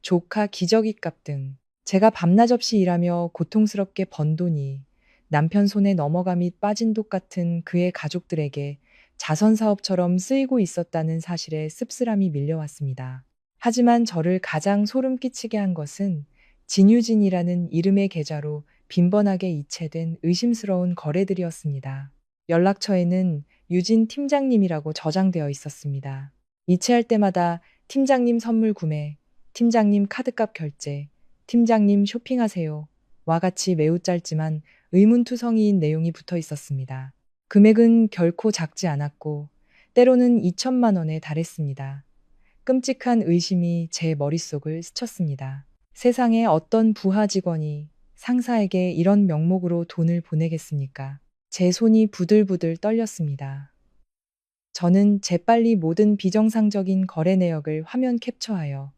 조카 기저귀값 등 제가 밤낮 없이 일하며 고통스럽게 번 돈이 남편 손에 넘어감이 빠진 독 같은 그의 가족들에게 자선사업처럼 쓰이고 있었다는 사실에 씁쓸함이 밀려왔습니다. 하지만 저를 가장 소름 끼치게 한 것은 진유진이라는 이름의 계좌로 빈번하게 이체된 의심스러운 거래들이었습니다. 연락처에는 유진 팀장님이라고 저장되어 있었습니다. 이체할 때마다 팀장님 선물 구매, 팀장님 카드값 결제, 팀장님 쇼핑하세요. 와 같이 매우 짧지만 의문투성이인 내용이 붙어 있었습니다. 금액은 결코 작지 않았고 때로는 2천만 원에 달했습니다. 끔찍한 의심이 제 머릿속을 스쳤습니다. 세상에 어떤 부하 직원이 상사에게 이런 명목으로 돈을 보내겠습니까? 제 손이 부들부들 떨렸습니다. 저는 재빨리 모든 비정상적인 거래 내역을 화면 캡처하여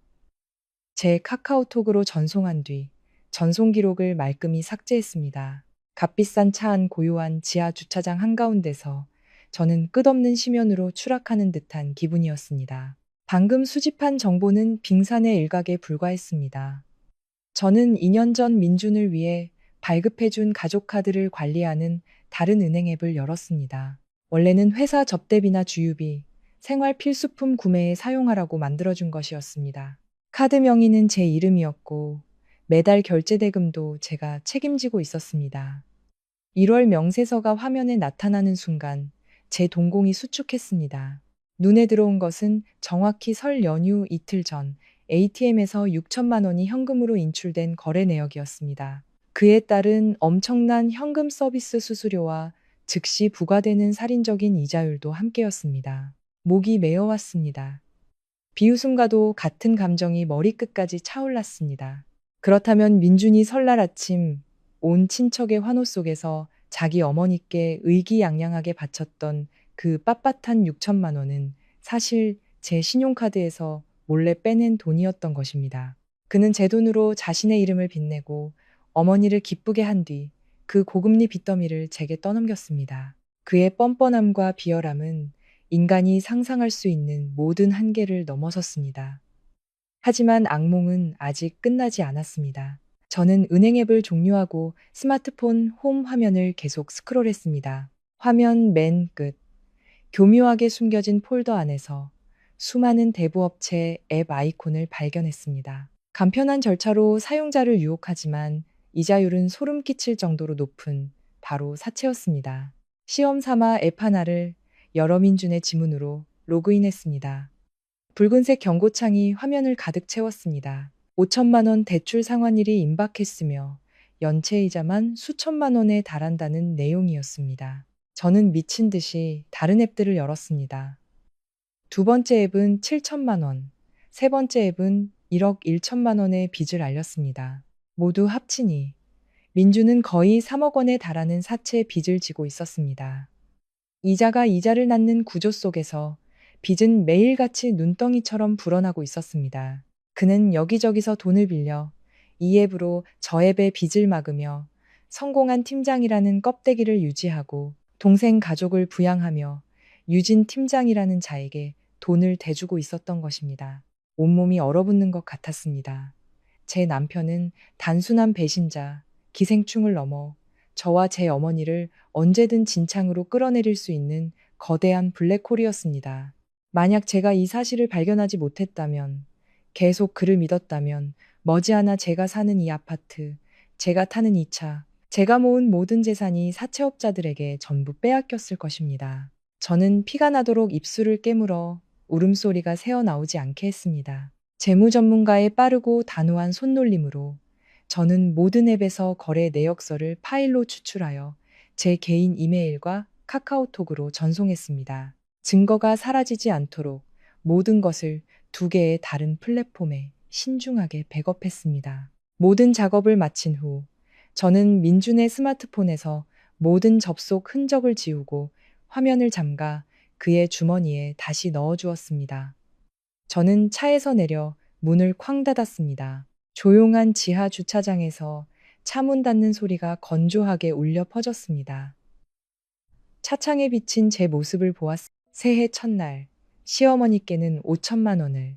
제 카카오톡으로 전송한 뒤 전송 기록을 말끔히 삭제했습니다. 값비싼 차 안 고요한 지하 주차장 한가운데서 저는 끝없는 심연으로 추락하는 듯한 기분이었습니다. 방금 수집한 정보는 빙산의 일각에 불과했습니다. 저는 2년 전 민준을 위해 발급해준 가족카드를 관리하는 다른 은행 앱을 열었습니다. 원래는 회사 접대비나 주유비, 생활 필수품 구매에 사용하라고 만들어준 것이었습니다. 카드 명의는 제 이름이었고 매달 결제 대금도 제가 책임지고 있었습니다. 1월 명세서가 화면에 나타나는 순간 제 동공이 수축했습니다. 눈에 들어온 것은 정확히 설 연휴 이틀 전 ATM에서 6천만 원이 현금으로 인출된 거래 내역이었습니다. 그에 따른 엄청난 현금 서비스 수수료와 즉시 부과되는 살인적인 이자율도 함께였습니다. 목이 메어왔습니다. 비웃음과도 같은 감정이 머리끝까지 차올랐습니다. 그렇다면 민준이 설날 아침 온 친척의 환호 속에서 자기 어머니께 의기양양하게 바쳤던 그 빳빳한 6천만 원은 사실 제 신용카드에서 몰래 빼낸 돈이었던 것입니다. 그는 제 돈으로 자신의 이름을 빛내고 어머니를 기쁘게 한 뒤 그 고금리 빚더미를 제게 떠넘겼습니다. 그의 뻔뻔함과 비열함은 인간이 상상할 수 있는 모든 한계를 넘어섰습니다. 하지만 악몽은 아직 끝나지 않았습니다. 저는 은행 앱을 종료하고 스마트폰 홈 화면을 계속 스크롤했습니다. 화면 맨 끝, 교묘하게 숨겨진 폴더 안에서 수많은 대부업체 앱 아이콘을 발견했습니다. 간편한 절차로 사용자를 유혹하지만 이자율은 소름 끼칠 정도로 높은 바로 사채였습니다. 시험 삼아 앱 하나를 여러 민준의 지문으로 로그인했습니다. 붉은색 경고창이 화면을 가득 채웠습니다. 5천만 원 대출 상환일이 임박했으며 연체이자만 수천만 원에 달한다는 내용이었습니다. 저는 미친 듯이 다른 앱들을 열었습니다. 두 번째 앱은 7천만 원, 세 번째 앱은 1억 1천만 원의 빚을 알렸습니다. 모두 합치니 민주는 거의 3억 원에 달하는 사채 빚을 지고 있었습니다. 이자가 이자를 낳는 구조 속에서 빚은 매일같이 눈덩이처럼 불어나고 있었습니다. 그는 여기저기서 돈을 빌려 이 앱으로 저 앱의 빚을 막으며 성공한 팀장이라는 껍데기를 유지하고 동생 가족을 부양하며 유진 팀장이라는 자에게 돈을 대주고 있었던 것입니다. 온몸이 얼어붙는 것 같았습니다. 제 남편은 단순한 배신자, 기생충을 넘어 저와 제 어머니를 언제든 진창으로 끌어내릴 수 있는 거대한 블랙홀이었습니다. 만약 제가 이 사실을 발견하지 못했다면, 계속 그를 믿었다면, 머지않아 제가 사는 이 아파트, 제가 타는 이 차, 제가 모은 모든 재산이 사채업자들에게 전부 빼앗겼을 것입니다. 저는 피가 나도록 입술을 깨물어 울음소리가 새어나오지 않게 했습니다. 재무 전문가의 빠르고 단호한 손놀림으로 저는 모든 앱에서 거래 내역서를 파일로 추출하여 제 개인 이메일과 카카오톡으로 전송했습니다. 증거가 사라지지 않도록 모든 것을 두 개의 다른 플랫폼에 신중하게 백업했습니다. 모든 작업을 마친 후 저는 민준의 스마트폰에서 모든 접속 흔적을 지우고 화면을 잠가 그의 주머니에 다시 넣어주었습니다. 저는 차에서 내려 문을 쾅 닫았습니다. 조용한 지하 주차장에서 차문 닫는 소리가 건조하게 울려 퍼졌습니다. 차창에 비친 제 모습을 보았습니다. 새해 첫날, 시어머니께는 5천만 원을,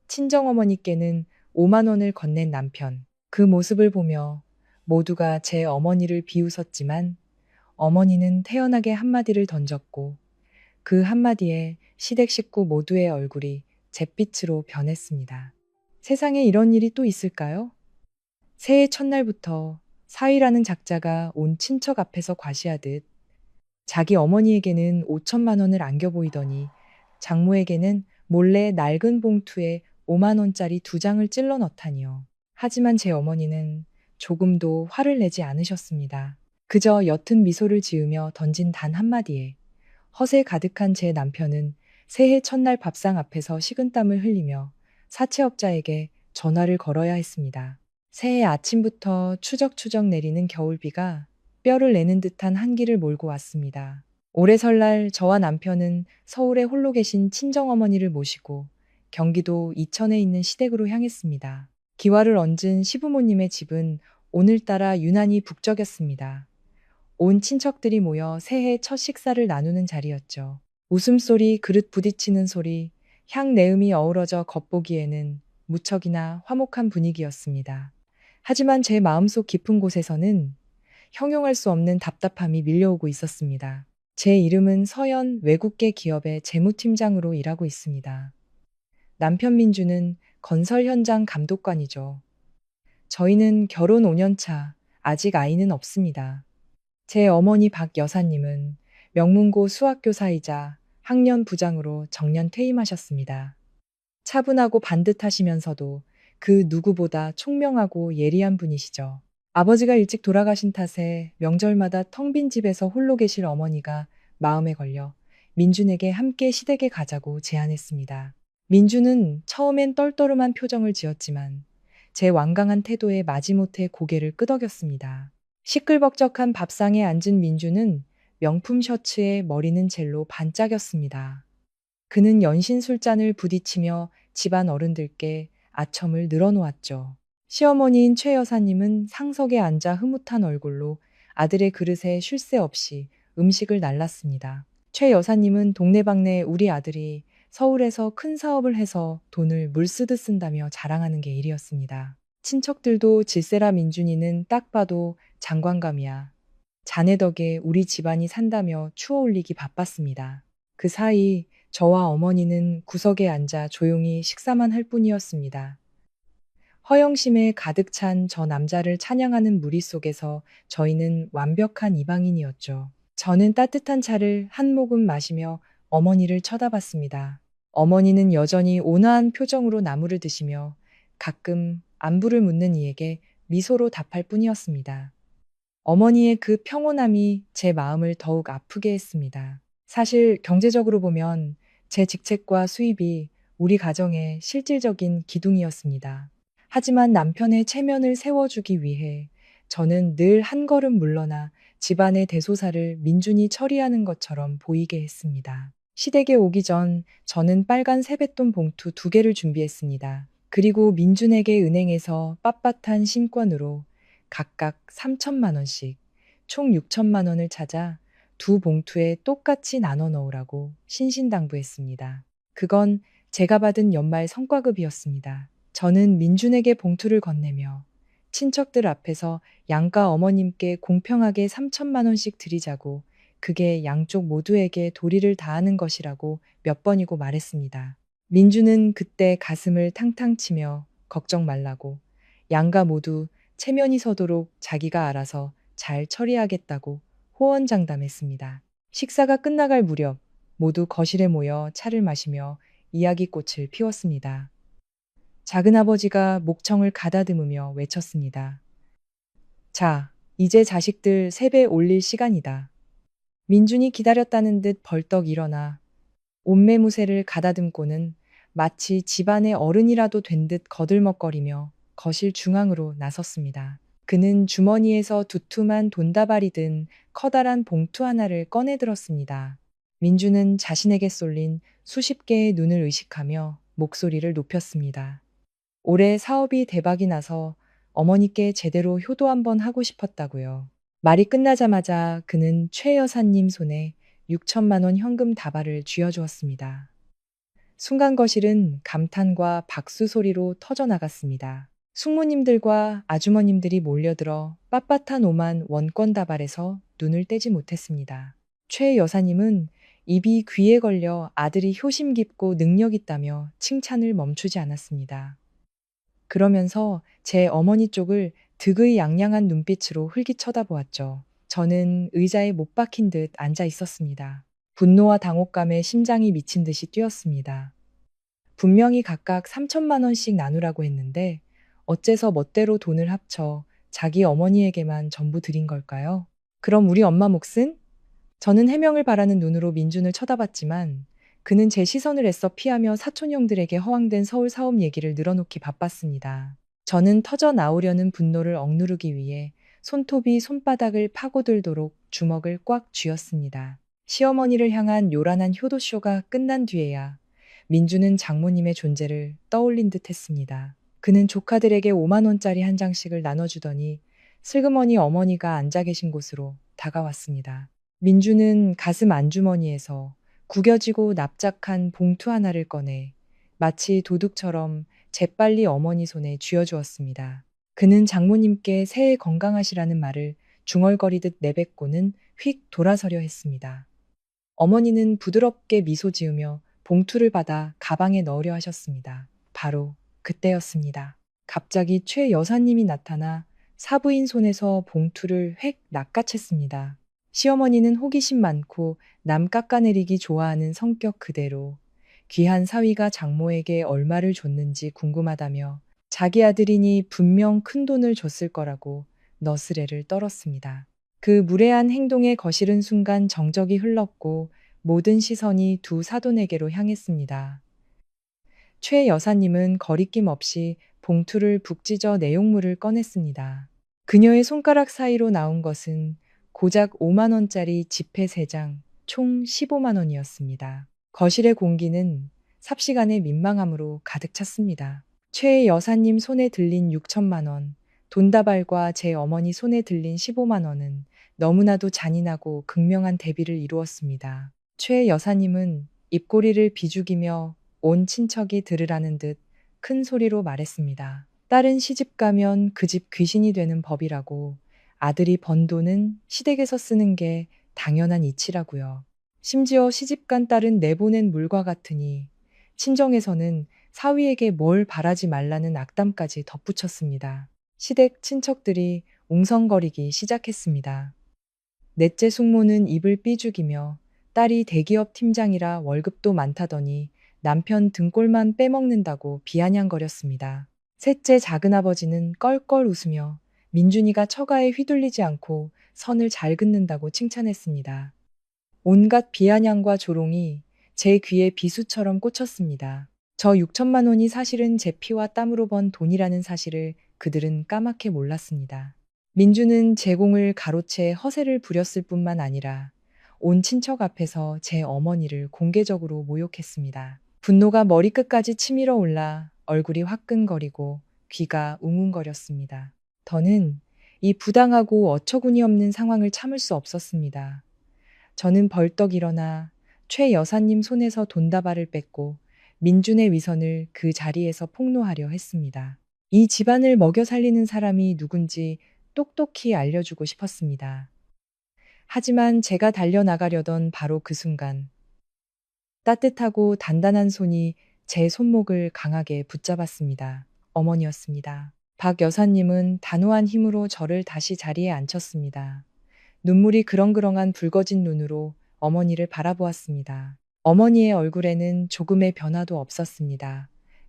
친정어머니께는 5만 원을 건넨 남편. 그 모습을 보며 모두가 제 어머니를 비웃었지만 어머니는 태연하게 한마디를 던졌고 그 한마디에 시댁 식구 모두의 얼굴이 잿빛으로 변했습니다. 세상에 이런 일이 또 있을까요? 새해 첫날부터 사위라는 작자가 온 친척 앞에서 과시하듯 자기 어머니에게는 5천만 원을 안겨 보이더니 장모에게는 몰래 낡은 봉투에 5만 원짜리 2장을 찔러 넣다니요. 하지만 제 어머니는 조금도 화를 내지 않으셨습니다. 그저 옅은 미소를 지으며 던진 단 한마디에 허세 가득한 제 남편은 새해 첫날 밥상 앞에서 식은땀을 흘리며 사채업자에게 전화를 걸어야 했습니다. 새해 아침부터 추적추적 내리는 겨울비가 뼈를 내는 듯한 한기를 몰고 왔습니다. 올해 설날 저와 남편은 서울에 홀로 계신 친정어머니를 모시고 경기도 이천에 있는 시댁으로 향했습니다. 기와를 얹은 시부모님의 집은 오늘따라 유난히 북적였습니다. 온 친척들이 모여 새해 첫 식사를 나누는 자리였죠. 웃음소리, 그릇 부딪히는 소리, 향 내음이 어우러져 겉보기에는 무척이나 화목한 분위기였습니다. 하지만 제 마음속 깊은 곳에서는 형용할 수 없는 답답함이 밀려오고 있었습니다. 제 이름은 서연, 외국계 기업의 재무팀장으로 일하고 있습니다. 남편 민주는 건설 현장 감독관이죠. 저희는 결혼 5년 차, 아직 아이는 없습니다. 제 어머니 박 여사님은 명문고 수학교사이자 학년 부장으로 정년 퇴임하셨습니다. 차분하고 반듯하시면서도 그 누구보다 총명하고 예리한 분이시죠. 아버지가 일찍 돌아가신 탓에 명절마다 텅 빈 집에서 홀로 계실 어머니가 마음에 걸려 민준에게 함께 시댁에 가자고 제안했습니다. 민준은 처음엔 떨떠름한 표정을 지었지만 제 완강한 태도에 마지못해 고개를 끄덕였습니다. 시끌벅적한 밥상에 앉은 민준은 명품 셔츠에 머리는 젤로 반짝였습니다. 그는 연신 술잔을 부딪히며 집안 어른들께 아첨을 늘어놓았죠. 시어머니인 최 여사님은 상석에 앉아 흐뭇한 얼굴로 아들의 그릇에 쉴 새 없이 음식을 날랐습니다. 최 여사님은 동네방네 우리 아들이 서울에서 큰 사업을 해서 돈을 물쓰듯 쓴다며 자랑하는 게 일이었습니다. 친척들도 질세라 민준이는 딱 봐도 장관감이야. 자네 덕에 우리 집안이 산다며 추어 올리기 바빴습니다. 그 사이 저와 어머니는 구석에 앉아 조용히 식사만 할 뿐이었습니다. 허영심에 가득 찬 저 남자를 찬양하는 무리 속에서 저희는 완벽한 이방인이었죠. 저는 따뜻한 차를 한 모금 마시며 어머니를 쳐다봤습니다. 어머니는 여전히 온화한 표정으로 나물을 드시며 가끔 안부를 묻는 이에게 미소로 답할 뿐이었습니다. 어머니의 그 평온함이 제 마음을 더욱 아프게 했습니다. 사실 경제적으로 보면 제 직책과 수입이 우리 가정의 실질적인 기둥이었습니다. 하지만 남편의 체면을 세워주기 위해 저는 늘 한 걸음 물러나 집안의 대소사를 민준이 처리하는 것처럼 보이게 했습니다. 시댁에 오기 전 저는 빨간 세뱃돈 봉투 2개를 준비했습니다. 그리고 민준에게 은행에서 빳빳한 신권으로 각각 3천만 원씩 총 6천만 원을 찾아 2봉투에 똑같이 나눠 넣으라고 신신당부했습니다. 그건 제가 받은 연말 성과급이었습니다. 저는 민준에게 봉투를 건네며 친척들 앞에서 양가 어머님께 공평하게 3천만 원씩 드리자고, 그게 양쪽 모두에게 도리를 다하는 것이라고 몇 번이고 말했습니다. 민준은 그때 가슴을 탕탕 치며 걱정 말라고, 양가 모두 체면이 서도록 자기가 알아서 잘 처리하겠다고 호언장담했습니다. 식사가 끝나갈 무렵 모두 거실에 모여 차를 마시며 이야기꽃을 피웠습니다. 작은아버지가 목청을 가다듬으며 외쳤습니다. 자, 이제 자식들 세배 올릴 시간이다. 민준이 기다렸다는 듯 벌떡 일어나 옷매무새를 가다듬고는 마치 집안의 어른이라도 된 듯 거들먹거리며 거실 중앙으로 나섰습니다. 그는 주머니에서 두툼한 돈다발이 든 커다란 봉투 하나를 꺼내 들었습니다. 민준은 자신에게 쏠린 수십 개의 눈을 의식하며 목소리를 높였습니다. 올해 사업이 대박이 나서 어머니께 제대로 효도 한번 하고 싶었다고요. 말이 끝나자마자 그는 최 여사님 손에 6천만 원 현금 다발을 쥐어주었습니다. 순간 거실은 감탄과 박수 소리로 터져나갔습니다. 숙모님들과 아주머님들이 몰려들어 빳빳한 5만 원권 다발에서 눈을 떼지 못했습니다. 최 여사님은 입이 귀에 걸려 아들이 효심 깊고 능력 있다며 칭찬을 멈추지 않았습니다. 그러면서 제 어머니 쪽을 득의양양한 눈빛으로 흘기 쳐다보았죠. 저는 의자에 못 박힌 듯 앉아 있었습니다. 분노와 당혹감에 심장이 미친 듯이 뛰었습니다. 분명히 각각 3천만 원씩 나누라고 했는데 어째서 멋대로 돈을 합쳐 자기 어머니에게만 전부 드린 걸까요? 그럼 우리 엄마 몫은? 저는 해명을 바라는 눈으로 민준을 쳐다봤지만 그는 제 시선을 애써 피하며 사촌형들에게 허황된 서울 사업 얘기를 늘어놓기 바빴습니다. 저는 터져 나오려는 분노를 억누르기 위해 손톱이 손바닥을 파고들도록 주먹을 꽉 쥐었습니다. 시어머니를 향한 요란한 효도쇼가 끝난 뒤에야 민주는 장모님의 존재를 떠올린 듯 했습니다. 그는 조카들에게 5만 원짜리 한 장씩을 나눠주더니 슬그머니 어머니가 앉아 계신 곳으로 다가왔습니다. 민주는 가슴 안주머니에서 구겨지고 납작한 봉투 하나를 꺼내 마치 도둑처럼 재빨리 어머니 손에 쥐어주었습니다. 그는 장모님께 새해 건강하시라는 말을 중얼거리듯 내뱉고는 휙 돌아서려 했습니다. 어머니는 부드럽게 미소 지으며 봉투를 받아 가방에 넣으려 하셨습니다. 바로 그때였습니다. 갑자기 최 여사님이 나타나 사부인 손에서 봉투를 획 낚아챘습니다. 시어머니는 호기심 많고 남 깎아내리기 좋아하는 성격 그대로 귀한 사위가 장모에게 얼마를 줬는지 궁금하다며 자기 아들이니 분명 큰 돈을 줬을 거라고 너스레를 떨었습니다. 그 무례한 행동에 거실은 순간 정적이 흘렀고 모든 시선이 두 사돈에게로 향했습니다. 최 여사님은 거리낌 없이 봉투를 북 찢어 내용물을 꺼냈습니다. 그녀의 손가락 사이로 나온 것은 고작 5만 원짜리 지폐 3장, 총 15만 원이었습니다. 거실의 공기는 삽시간에 민망함으로 가득 찼습니다. 최 여사님 손에 들린 6천만 원, 돈다발과 제 어머니 손에 들린 15만 원은 너무나도 잔인하고 극명한 대비를 이루었습니다. 최 여사님은 입꼬리를 비죽이며 온 친척이 들으라는 듯 큰 소리로 말했습니다. 딸은 시집 가면 그 집 귀신이 되는 법이라고, 아들이 번 돈은 시댁에서 쓰는 게 당연한 이치라고요. 심지어 시집간 딸은 내보낸 물과 같으니 친정에서는 사위에게 뭘 바라지 말라는 악담까지 덧붙였습니다. 시댁 친척들이 웅성거리기 시작했습니다. 넷째 숙모는 입을 삐죽이며 딸이 대기업 팀장이라 월급도 많다더니 남편 등골만 빼먹는다고 비아냥거렸습니다. 셋째 작은아버지는 껄껄 웃으며 민준이가 처가에 휘둘리지 않고 선을 잘 긋는다고 칭찬했습니다. 온갖 비아냥과 조롱이 제 귀에 비수처럼 꽂혔습니다. 저 6천만 원이 사실은 제 피와 땀으로 번 돈이라는 사실을 그들은 까맣게 몰랐습니다. 민주는 제공을 가로채 허세를 부렸을 뿐만 아니라 온 친척 앞에서 제 어머니를 공개적으로 모욕했습니다. 분노가 머리끝까지 치밀어 올라 얼굴이 화끈거리고 귀가 웅웅거렸습니다. 더는 이 부당하고 어처구니 없는 상황을 참을 수 없었습니다. 저는 벌떡 일어나 최 여사님 손에서 돈다발을 뺏고 민준의 위선을 그 자리에서 폭로하려 했습니다. 이 집안을 먹여 살리는 사람이 누군지 똑똑히 알려주고 싶었습니다. 하지만 제가 달려나가려던 바로 그 순간 따뜻하고 단단한 손이 제 손목을 강하게 붙잡았습니다. 어머니였습니다. 박 여사님은 단호한 힘으로 저를 다시 자리에 앉혔습니다. 눈물이 그렁그렁한 붉어진 눈으로 어머니를 바라보았습니다. 어머니의 얼굴에는 조금의 변화도 없었습니다.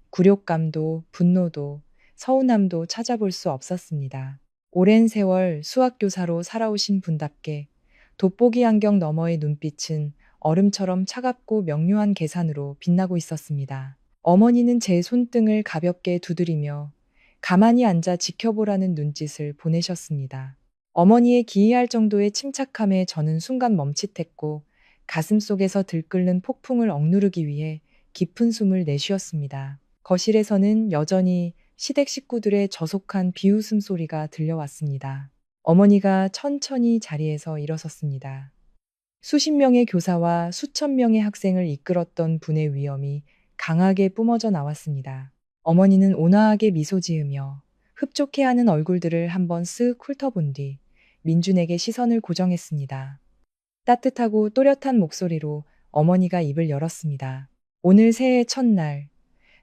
굴욕감도 분노도 서운함도 찾아볼 수 없었습니다. 오랜 세월 수학교사로 살아오신 분답게 돋보기 안경 너머의 눈빛은 얼음처럼 차갑고 명료한 계산으로 빛나고 있었습니다. 어머니는 제 손등을 가볍게 두드리며 가만히 앉아 지켜보라는 눈짓을 보내셨습니다. 어머니의 기이할 정도의 침착함에 저는 순간 멈칫했고 가슴속에서 들끓는 폭풍을 억누르기 위해 깊은 숨을 내쉬었습니다. 거실에서는 여전히 시댁 식구들의 저속한 비웃음 소리가 들려왔습니다. 어머니가 천천히 자리에서 일어섰습니다. 수십 명의 교사와 수천 명의 학생을 이끌었던 분의 위엄이 강하게 뿜어져 나왔습니다. 어머니는 온화하게 미소 지으며 흡족해하는 얼굴들을 한번 쓱 훑어본 뒤 민준에게 시선을 고정했습니다. 따뜻하고 또렷한 목소리로 어머니가 입을 열었습니다. 오늘 새해 첫날,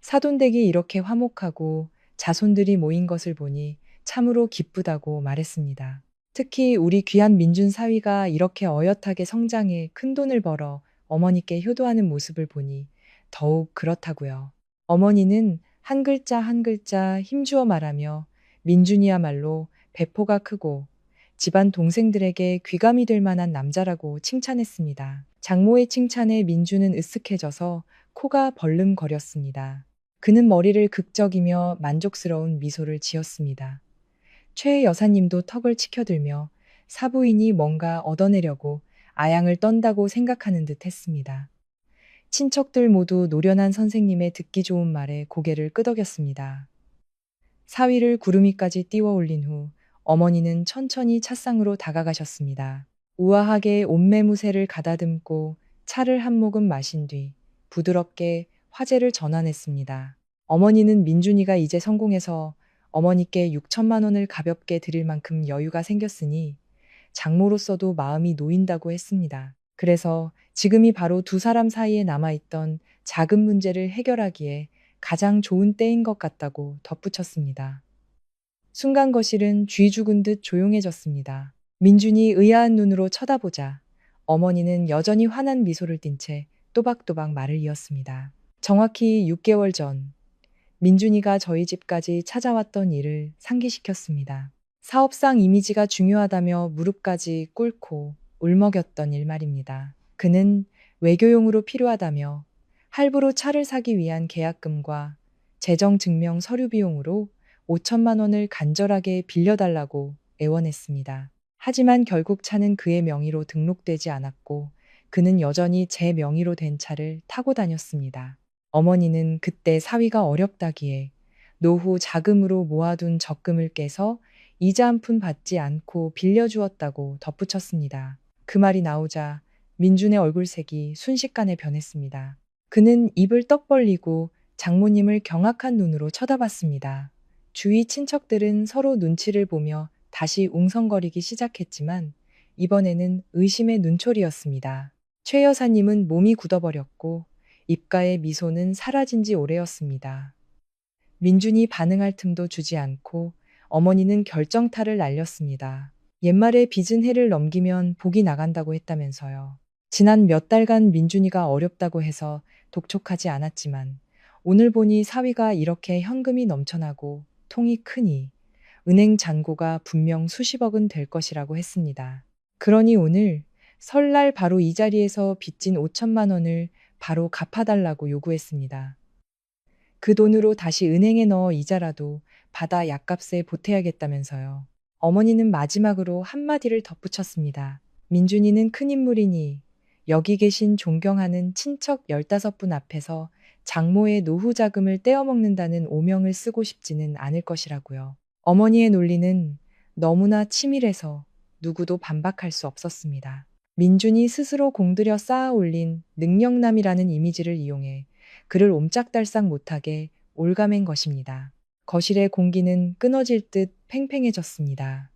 사돈댁이 이렇게 화목하고 자손들이 모인 것을 보니 참으로 기쁘다고 말했습니다. 특히 우리 귀한 민준 사위가 이렇게 어엿하게 성장해 큰돈을 벌어 어머니께 효도하는 모습을 보니 더욱 그렇다고요. 어머니는 한 글자 한 글자 힘주어 말하며 민준이야말로 배포가 크고 집안 동생들에게 귀감이 될 만한 남자라고 칭찬했습니다. 장모의 칭찬에 민주는 으쓱해져서 코가 벌름거렸습니다. 그는 머리를 극적이며 만족스러운 미소를 지었습니다. 최 여사님도 턱을 치켜들며 사부인이 뭔가 얻어내려고 아양을 떤다고 생각하는 듯 했습니다. 친척들 모두 노련한 선생님의 듣기 좋은 말에 고개를 끄덕였습니다. 사위를 구름이까지 띄워 올린 후 어머니는 천천히 찻상으로 다가가셨습니다. 우아하게 옷매무새를 가다듬고 차를 한 모금 마신 뒤 부드럽게 화제를 전환했습니다. 어머니는 민준이가 이제 성공해서 어머니께 6천만 원을 가볍게 드릴 만큼 여유가 생겼으니 장모로서도 마음이 놓인다고 했습니다. 그래서 지금이 바로 두 사람 사이에 남아있던 작은 문제를 해결하기에 가장 좋은 때인 것 같다고 덧붙였습니다. 순간 거실은 쥐 죽은 듯 조용해졌습니다. 민준이 의아한 눈으로 쳐다보자 어머니는 여전히 환한 미소를 띤 채 또박또박 말을 이었습니다. 정확히 6개월 전 민준이가 저희 집까지 찾아왔던 일을 상기시켰습니다. 사업상 이미지가 중요하다며 무릎까지 꿇고 울먹였던 일 말입니다. 그는 외교용으로 필요하다며 할부로 차를 사기 위한 계약금과 재정증명 서류 비용으로 5천만 원을 간절하게 빌려달라고 애원했습니다. 하지만 결국 차는 그의 명의로 등록되지 않았고 그는 여전히 제 명의로 된 차를 타고 다녔습니다. 어머니는 그때 사위가 어렵다기에 노후 자금으로 모아둔 적금을 깨서 이자 한 푼 받지 않고 빌려주었다고 덧붙였습니다. 그 말이 나오자 민준의 얼굴색이 순식간에 변했습니다. 그는 입을 떡 벌리고 장모님을 경악한 눈으로 쳐다봤습니다. 주위 친척들은 서로 눈치를 보며 다시 웅성거리기 시작했지만 이번에는 의심의 눈초리였습니다. 최 여사님은 몸이 굳어버렸고 입가의 미소는 사라진 지 오래였습니다. 민준이 반응할 틈도 주지 않고 어머니는 결정타를 날렸습니다. 옛말에 빚은 해를 넘기면 복이 나간다고 했다면서요. 지난 몇 달간 민준이가 어렵다고 해서 독촉하지 않았지만 오늘 보니 사위가 이렇게 현금이 넘쳐나고 통이 크니 은행 잔고가 분명 수십억은 될 것이라고 했습니다. 그러니 오늘 설날 바로 이 자리에서 빚진 5천만 원을 바로 갚아달라고 요구했습니다. 그 돈으로 다시 은행에 넣어 이자라도 받아 약값에 보태야겠다면서요. 어머니는 마지막으로 한마디를 덧붙였습니다. 민준이는 큰 인물이니 여기 계신 존경하는 친척 15분 앞에서 장모의 노후 자금을 떼어먹는다는 오명을 쓰고 싶지는 않을 것이라고요. 어머니의 논리는 너무나 치밀해서 누구도 반박할 수 없었습니다. 민준이 스스로 공들여 쌓아 올린 능력남이라는 이미지를 이용해 그를 옴짝달싹 못하게 올가맨 것입니다. 거실의 공기는 끊어질 듯 팽팽해졌습니다.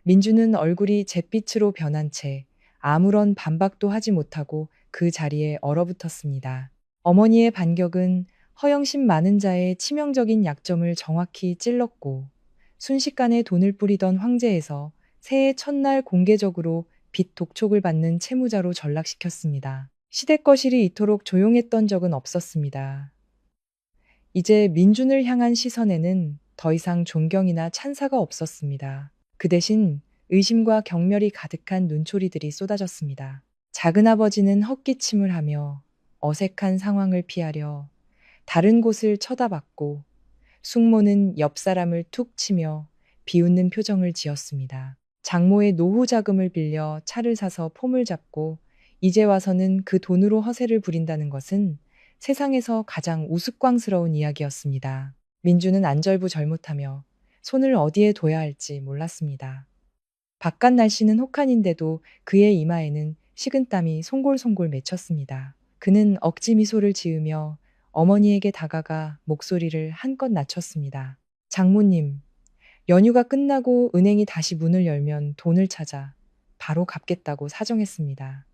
민주는 얼굴이 잿빛으로 변한 채 아무런 반박도 하지 못하고 그 자리에 얼어붙었습니다. 어머니의 반격은 허영심 많은 자의 치명적인 약점을 정확히 찔렀고 순식간에 돈을 뿌리던 황제에서 새해 첫날 공개적으로 빚 독촉을 받는 채무자로 전락시켰습니다. 시댁거실이 이토록 조용했던 적은 없었습니다. 이제 민준을 향한 시선에는 더 이상 존경이나 찬사가 없었습니다. 그 대신 의심과 경멸이 가득한 눈초리들이 쏟아졌습니다. 작은아버지는 헛기침을 하며 어색한 상황을 피하려 다른 곳을 쳐다봤고 숙모는 옆 사람을 툭 치며 비웃는 표정을 지었습니다. 장모의 노후 자금을 빌려 차를 사서 폼을 잡고 이제 와서는 그 돈으로 허세를 부린다는 것은 세상에서 가장 우스꽝스러운 이야기였습니다. 민주는 안절부절못하며 손을 어디에 둬야 할지 몰랐습니다. 바깥 날씨는 혹한인데도 그의 이마에는 식은땀이 송골송골 맺혔습니다. 그는 억지 미소를 지으며 어머니에게 다가가 목소리를 한껏 낮췄습니다. 장모님, 연휴가 끝나고 은행이 다시 문을 열면 돈을 찾아 바로 갚겠다고 사정했습니다.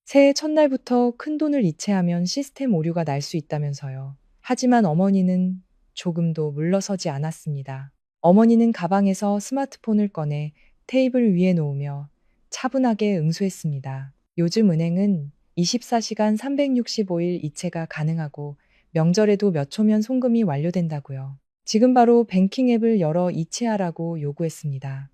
새해 첫날부터 큰 돈을 이체하면 시스템 오류가 날 수 있다면서요. 하지만 어머니는 조금도 물러서지 않았습니다. 어머니는 가방에서 스마트폰을 꺼내 테이블 위에 놓으며 차분하게 응수했습니다. 요즘 은행은 24시간 365일 이체가 가능하고 명절에도 몇 초면 송금이 완료된다고요. 지금 바로 뱅킹 앱을 열어 이체하라고 요구했습니다.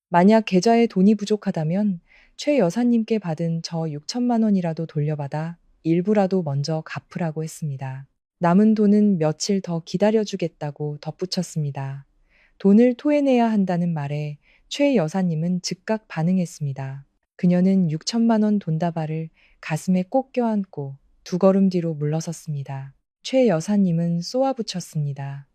만약 계좌에 돈이 부족하다면 최 여사님께 받은 저 6천만 원이라도 돌려받아 일부라도 먼저 갚으라고 했습니다. 남은 돈은 며칠 더 기다려주겠다고 덧붙였습니다. 돈을 토해내야 한다는 말에 최 여사님은 즉각 반응했습니다. 그녀는 6천만 원 돈다발을 가슴에 꼭 껴안고 두 걸음 뒤로 물러섰습니다. 최 여사님은 쏘아붙였습니다.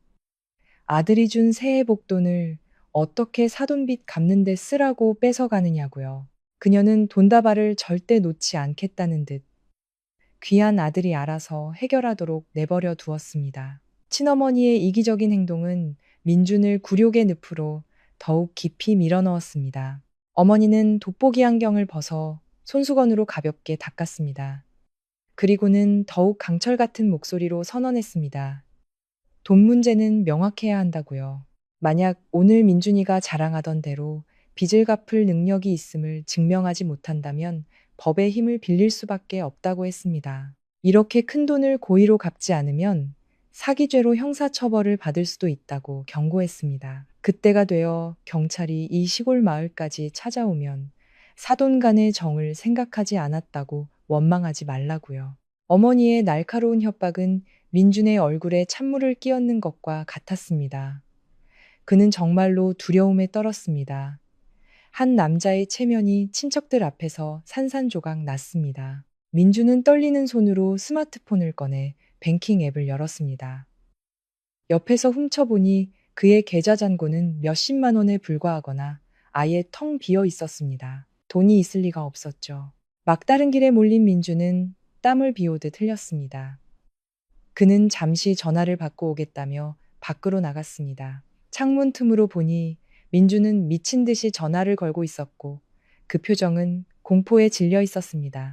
아들이 준 새해 복돈을 어떻게 사돈빚 갚는 데 쓰라고 뺏어가느냐고요. 그녀는 돈다발을 절대 놓지 않겠다는 듯 귀한 아들이 알아서 해결하도록 내버려 두었습니다. 친어머니의 이기적인 행동은 민준을 굴욕의 늪으로 더욱 깊이 밀어넣었습니다. 어머니는 돋보기 안경을 벗어 손수건으로 가볍게 닦았습니다. 그리고는 더욱 강철 같은 목소리로 선언했습니다. 돈 문제는 명확해야 한다고요. 만약 오늘 민준이가 자랑하던 대로 빚을 갚을 능력이 있음을 증명하지 못한다면 법의 힘을 빌릴 수밖에 없다고 했습니다. 이렇게 큰 돈을 고의로 갚지 않으면 사기죄로 형사처벌을 받을 수도 있다고 경고했습니다. 그때가 되어 경찰이 이 시골 마을까지 찾아오면 사돈 간의 정을 생각하지 않았다고 원망하지 말라고요. 어머니의 날카로운 협박은 민준의 얼굴에 찬물을 끼얹는 것과 같았습니다. 그는 정말로 두려움에 떨었습니다. 한 남자의 체면이 친척들 앞에서 산산조각 났습니다. 민준은 떨리는 손으로 스마트폰을 꺼내 뱅킹 앱을 열었습니다. 옆에서 훔쳐보니 그의 계좌 잔고는 몇십만 원에 불과하거나 아예 텅 비어 있었습니다. 돈이 있을 리가 없었죠. 막다른 길에 몰린 민준은 땀을 비오듯 흘렸습니다. 그는 잠시 전화를 받고 오겠다며 밖으로 나갔습니다. 창문 틈으로 보니 민주는 미친 듯이 전화를 걸고 있었고 그 표정은 공포에 질려 있었습니다.